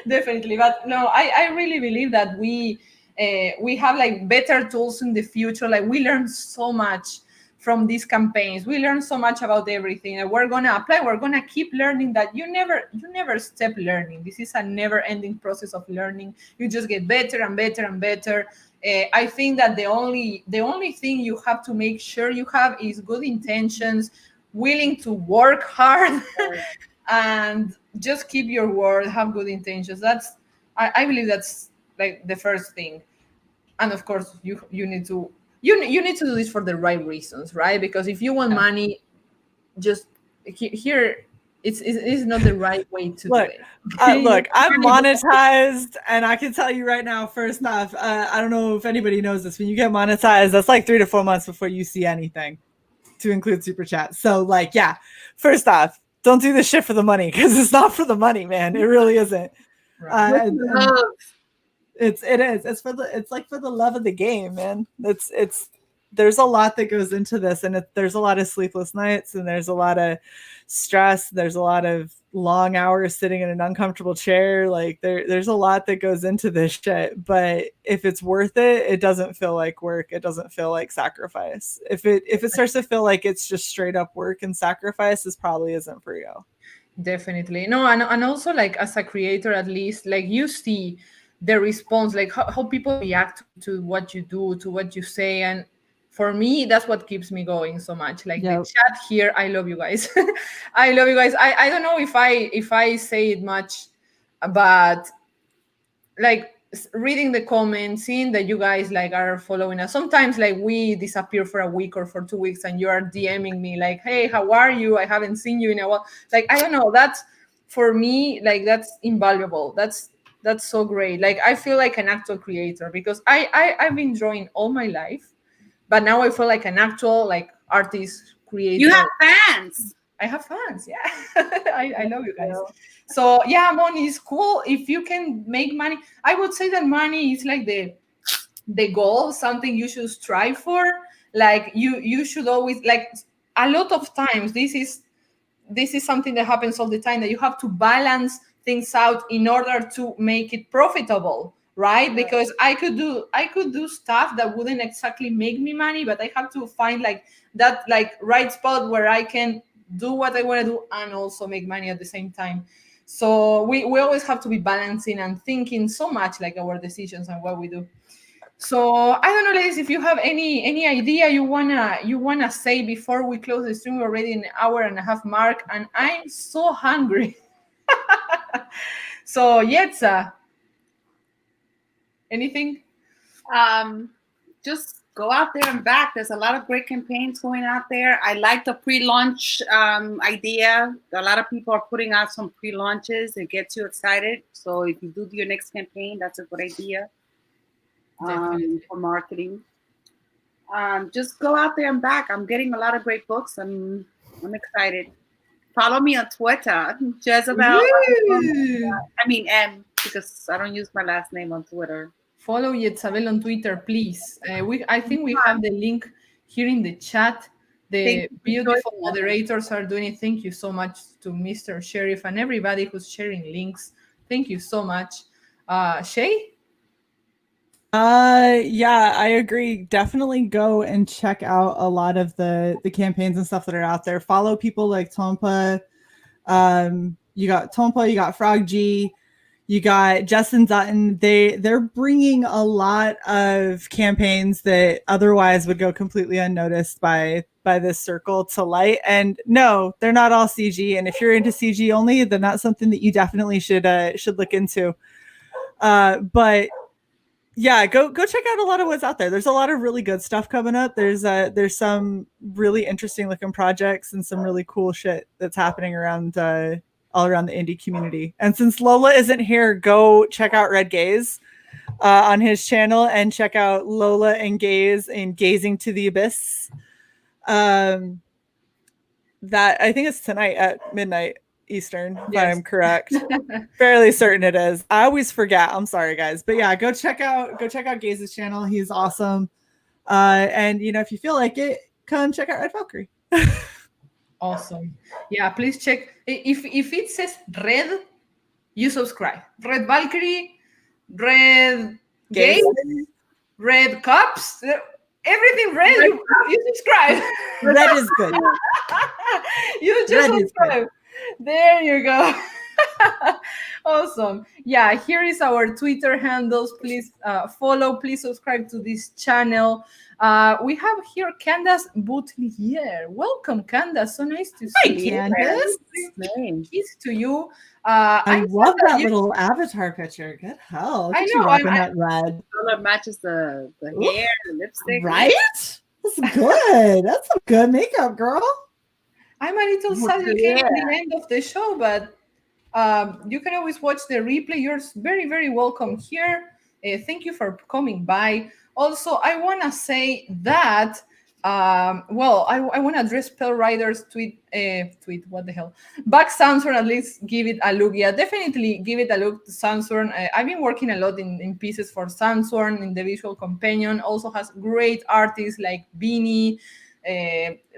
definitely. But no, I really believe that we have like better tools in the future. Like we learn so much from these campaigns. We learn so much about everything, and we're gonna apply. We're gonna keep learning. That you never stop learning. This is a never-ending process of learning. You just get better and better and better. I think that the only thing you have to make sure you have is good intentions, willing to work hard, and just keep your word, have good intentions. I believe that's like the first thing. And of course you need to do this for the right reasons, right? Because if you want money, just here it's not the right way to do it. Look, I'm monetized, and I can tell you right now, first off, I don't know if anybody knows this, when you get monetized, that's like 3 to 4 months before you see anything, to include super chat. So like, yeah, first off, don't do this shit for the money, because it's not for the money, man. It really isn't. Right. It's like for the love of the game, man. There's a lot that goes into this, and there's a lot of sleepless nights, and there's a lot of stress. There's a lot of, long hours sitting in an uncomfortable chair. Like there's a lot that goes into this shit, but if it's worth it, it doesn't feel like work. It doesn't feel like sacrifice. If it starts to feel like it's just straight up work and sacrifice, this probably isn't for you. Definitely. No, and also like as a creator, at least like you see the response, like how people react to what you do, to what you say. And for me, that's what keeps me going so much. Like the Yep. chat here, I love you guys. I love you guys. I don't know if I say it much, but like reading the comments, seeing that you guys like are following us. Sometimes like we disappear for a week or for 2 weeks, and you are DMing me like, "Hey, how are you? I haven't seen you in a while." Like I don't know. That's for me. Like that's invaluable. That's so great. Like I feel like an actual creator because I've been drawing all my life, but now I feel like an actual like artist creator. You have fans. I have fans. Yeah, I love you guys. So yeah, money is cool if you can make money. I would say that money is like the goal, something you should strive for. Like you should always like a lot of times this is something that happens all the time, that you have to balance things out in order to make it profitable, right? Because I could do stuff that wouldn't exactly make me money, but I have to find like that like right spot where I can do what I want to do and also make money at the same time. So we always have to be balancing and thinking so much like our decisions and what we do. So I don't know, ladies, if you have any idea you wanna say before we close the stream. We're already an hour and a half mark, and I'm so hungry. So Yetza, anything? Just go out there and back. There's a lot of great campaigns going out there. I like the pre-launch idea. A lot of people are putting out some pre-launches. It gets you excited. So if you do your next campaign, that's a good idea for marketing. Just go out there and back. I'm getting a lot of great books. I'm excited. Follow me on Twitter, Jezebel. I mean M, because I don't use my last name on Twitter. Follow Yetzabel on Twitter, please. I think we have the link here in the chat. The beautiful moderators are doing it. Thank you so much to Mr. Sheriff and everybody who's sharing links. Thank you so much. Shay? Yeah, I agree. Definitely go and check out a lot of the campaigns and stuff that are out there. Follow people like Tompa. You got Tompa, you got Frog G, you got Justin Dutton. They're bringing a lot of campaigns that otherwise would go completely unnoticed by this circle to light. And no, they're not all CG. And if you're into CG only, then that's something that you definitely should look into. But yeah, go check out a lot of what's out there. There's a lot of really good stuff coming up. There's some really interesting looking projects and some really cool shit that's happening around all around the indie community. And since Lola isn't here, go check out Red Gaze on his channel and check out Lola and Gaze in Gazing to the Abyss. That I think it's tonight at midnight Eastern, if I'm correct. Fairly certain it is. I always forget. I'm sorry, guys. But yeah, go check out Gaze's channel. He's awesome. And if you feel like it, come check out Red Valkyrie. Awesome. Yeah, please check. If it says red, you subscribe. Red Valkyrie, Red Gaze, Red Cups, everything red, you subscribe. Red is good. You just subscribe. There you go. Awesome. Yeah, here is our Twitter handles. Please follow. Please subscribe to this channel. We have here Candace Boutelier. Welcome, Candace. So nice to see you. Candace. Kiss to you. I love that little avatar picture. Good hell. I know. I'm that red. Color matches the hair, the lipstick. Right? That's good. That's some good makeup, girl. I'm a little sad you came at the end of the show, but you can always watch the replay. You're very, very welcome here. Thank you for coming by. Also, I want to say that, I want to address Spell Rider's tweet, what the hell? Back Sandstorm, at least give it a look. Yeah, definitely give it a look to Sandstorm. I've been working a lot in pieces for Sandstorm, in the Visual Companion. Also has great artists like Beanie,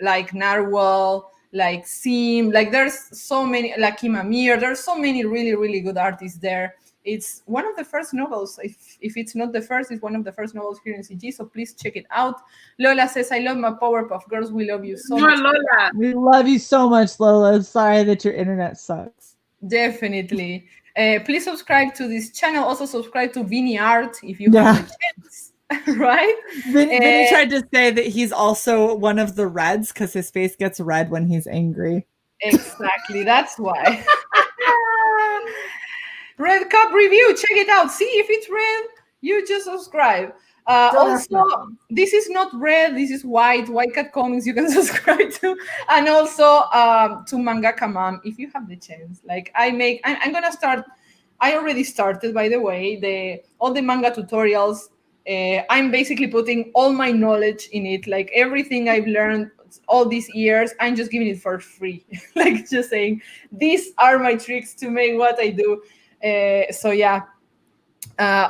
like Narwhal, like Sim, like there's so many, like Imamir, there's so many really, really good artists there. It's one of the first novels. If it's not the first, it's one of the first novels here in CG. So please check it out. Lola says, "I love my Powerpuff Girls. We love you so much." Lola. We love you so much, Lola. Sorry that your internet sucks. Definitely. Please subscribe to this channel. Also subscribe to Vinny Art if you have the chance. Right? Vinny tried to say that he's also one of the reds because his face gets red when he's angry. Exactly. That's why. Red Cup review. Check it out. See if it's red. You just subscribe. Also, this is not red. This is white. White Cat Comics. You can subscribe to, and also to Manga Mom if you have the chance. Like I'm gonna start. I already started, by the way, all the manga tutorials. I'm basically putting all my knowledge in it, like everything I've learned all these years. I'm just giving it for free, like just saying these are my tricks to make what I do. So yeah.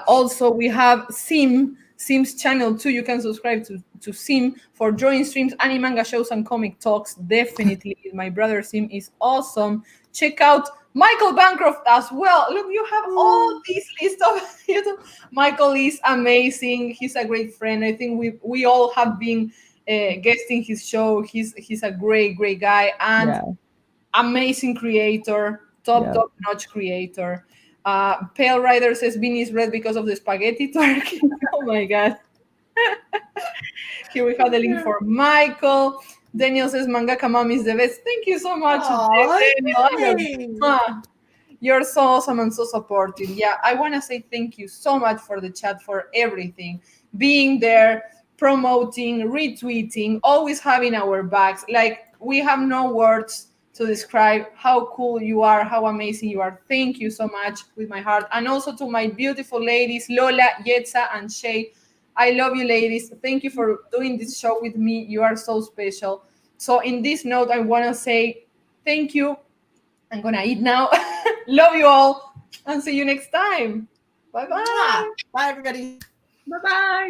Also, we have Sim's channel too. You can subscribe to Sim for drawing streams, anime, manga shows, and comic talks. Definitely, my brother Sim is awesome. Check out Michael Bancroft as well. Look, you have all these list of YouTube. Michael is amazing. He's a great friend. I think we all have been guesting his show. He's a great guy and amazing creator, top notch creator. Pale Rider says Beanie is red because of the spaghetti turkey. Oh my god. Here we have the link for Michael. Daniel says Mangaka Mom is the best. Thank you so much, Daniel. You're so awesome and so supportive. Yeah, I want to say thank you so much for the chat, for everything. Being there, promoting, retweeting, always having our backs. Like, we have no words to describe how cool you are, how amazing you are. Thank you so much with my heart. And also to my beautiful ladies, Lola, Yetza, and Shay. I love you, ladies. Thank you for doing this show with me. You are so special. So in this note, I want to say thank you. I'm going to eat now. Love you all. And see you next time. Bye-bye. Bye, everybody. Bye-bye.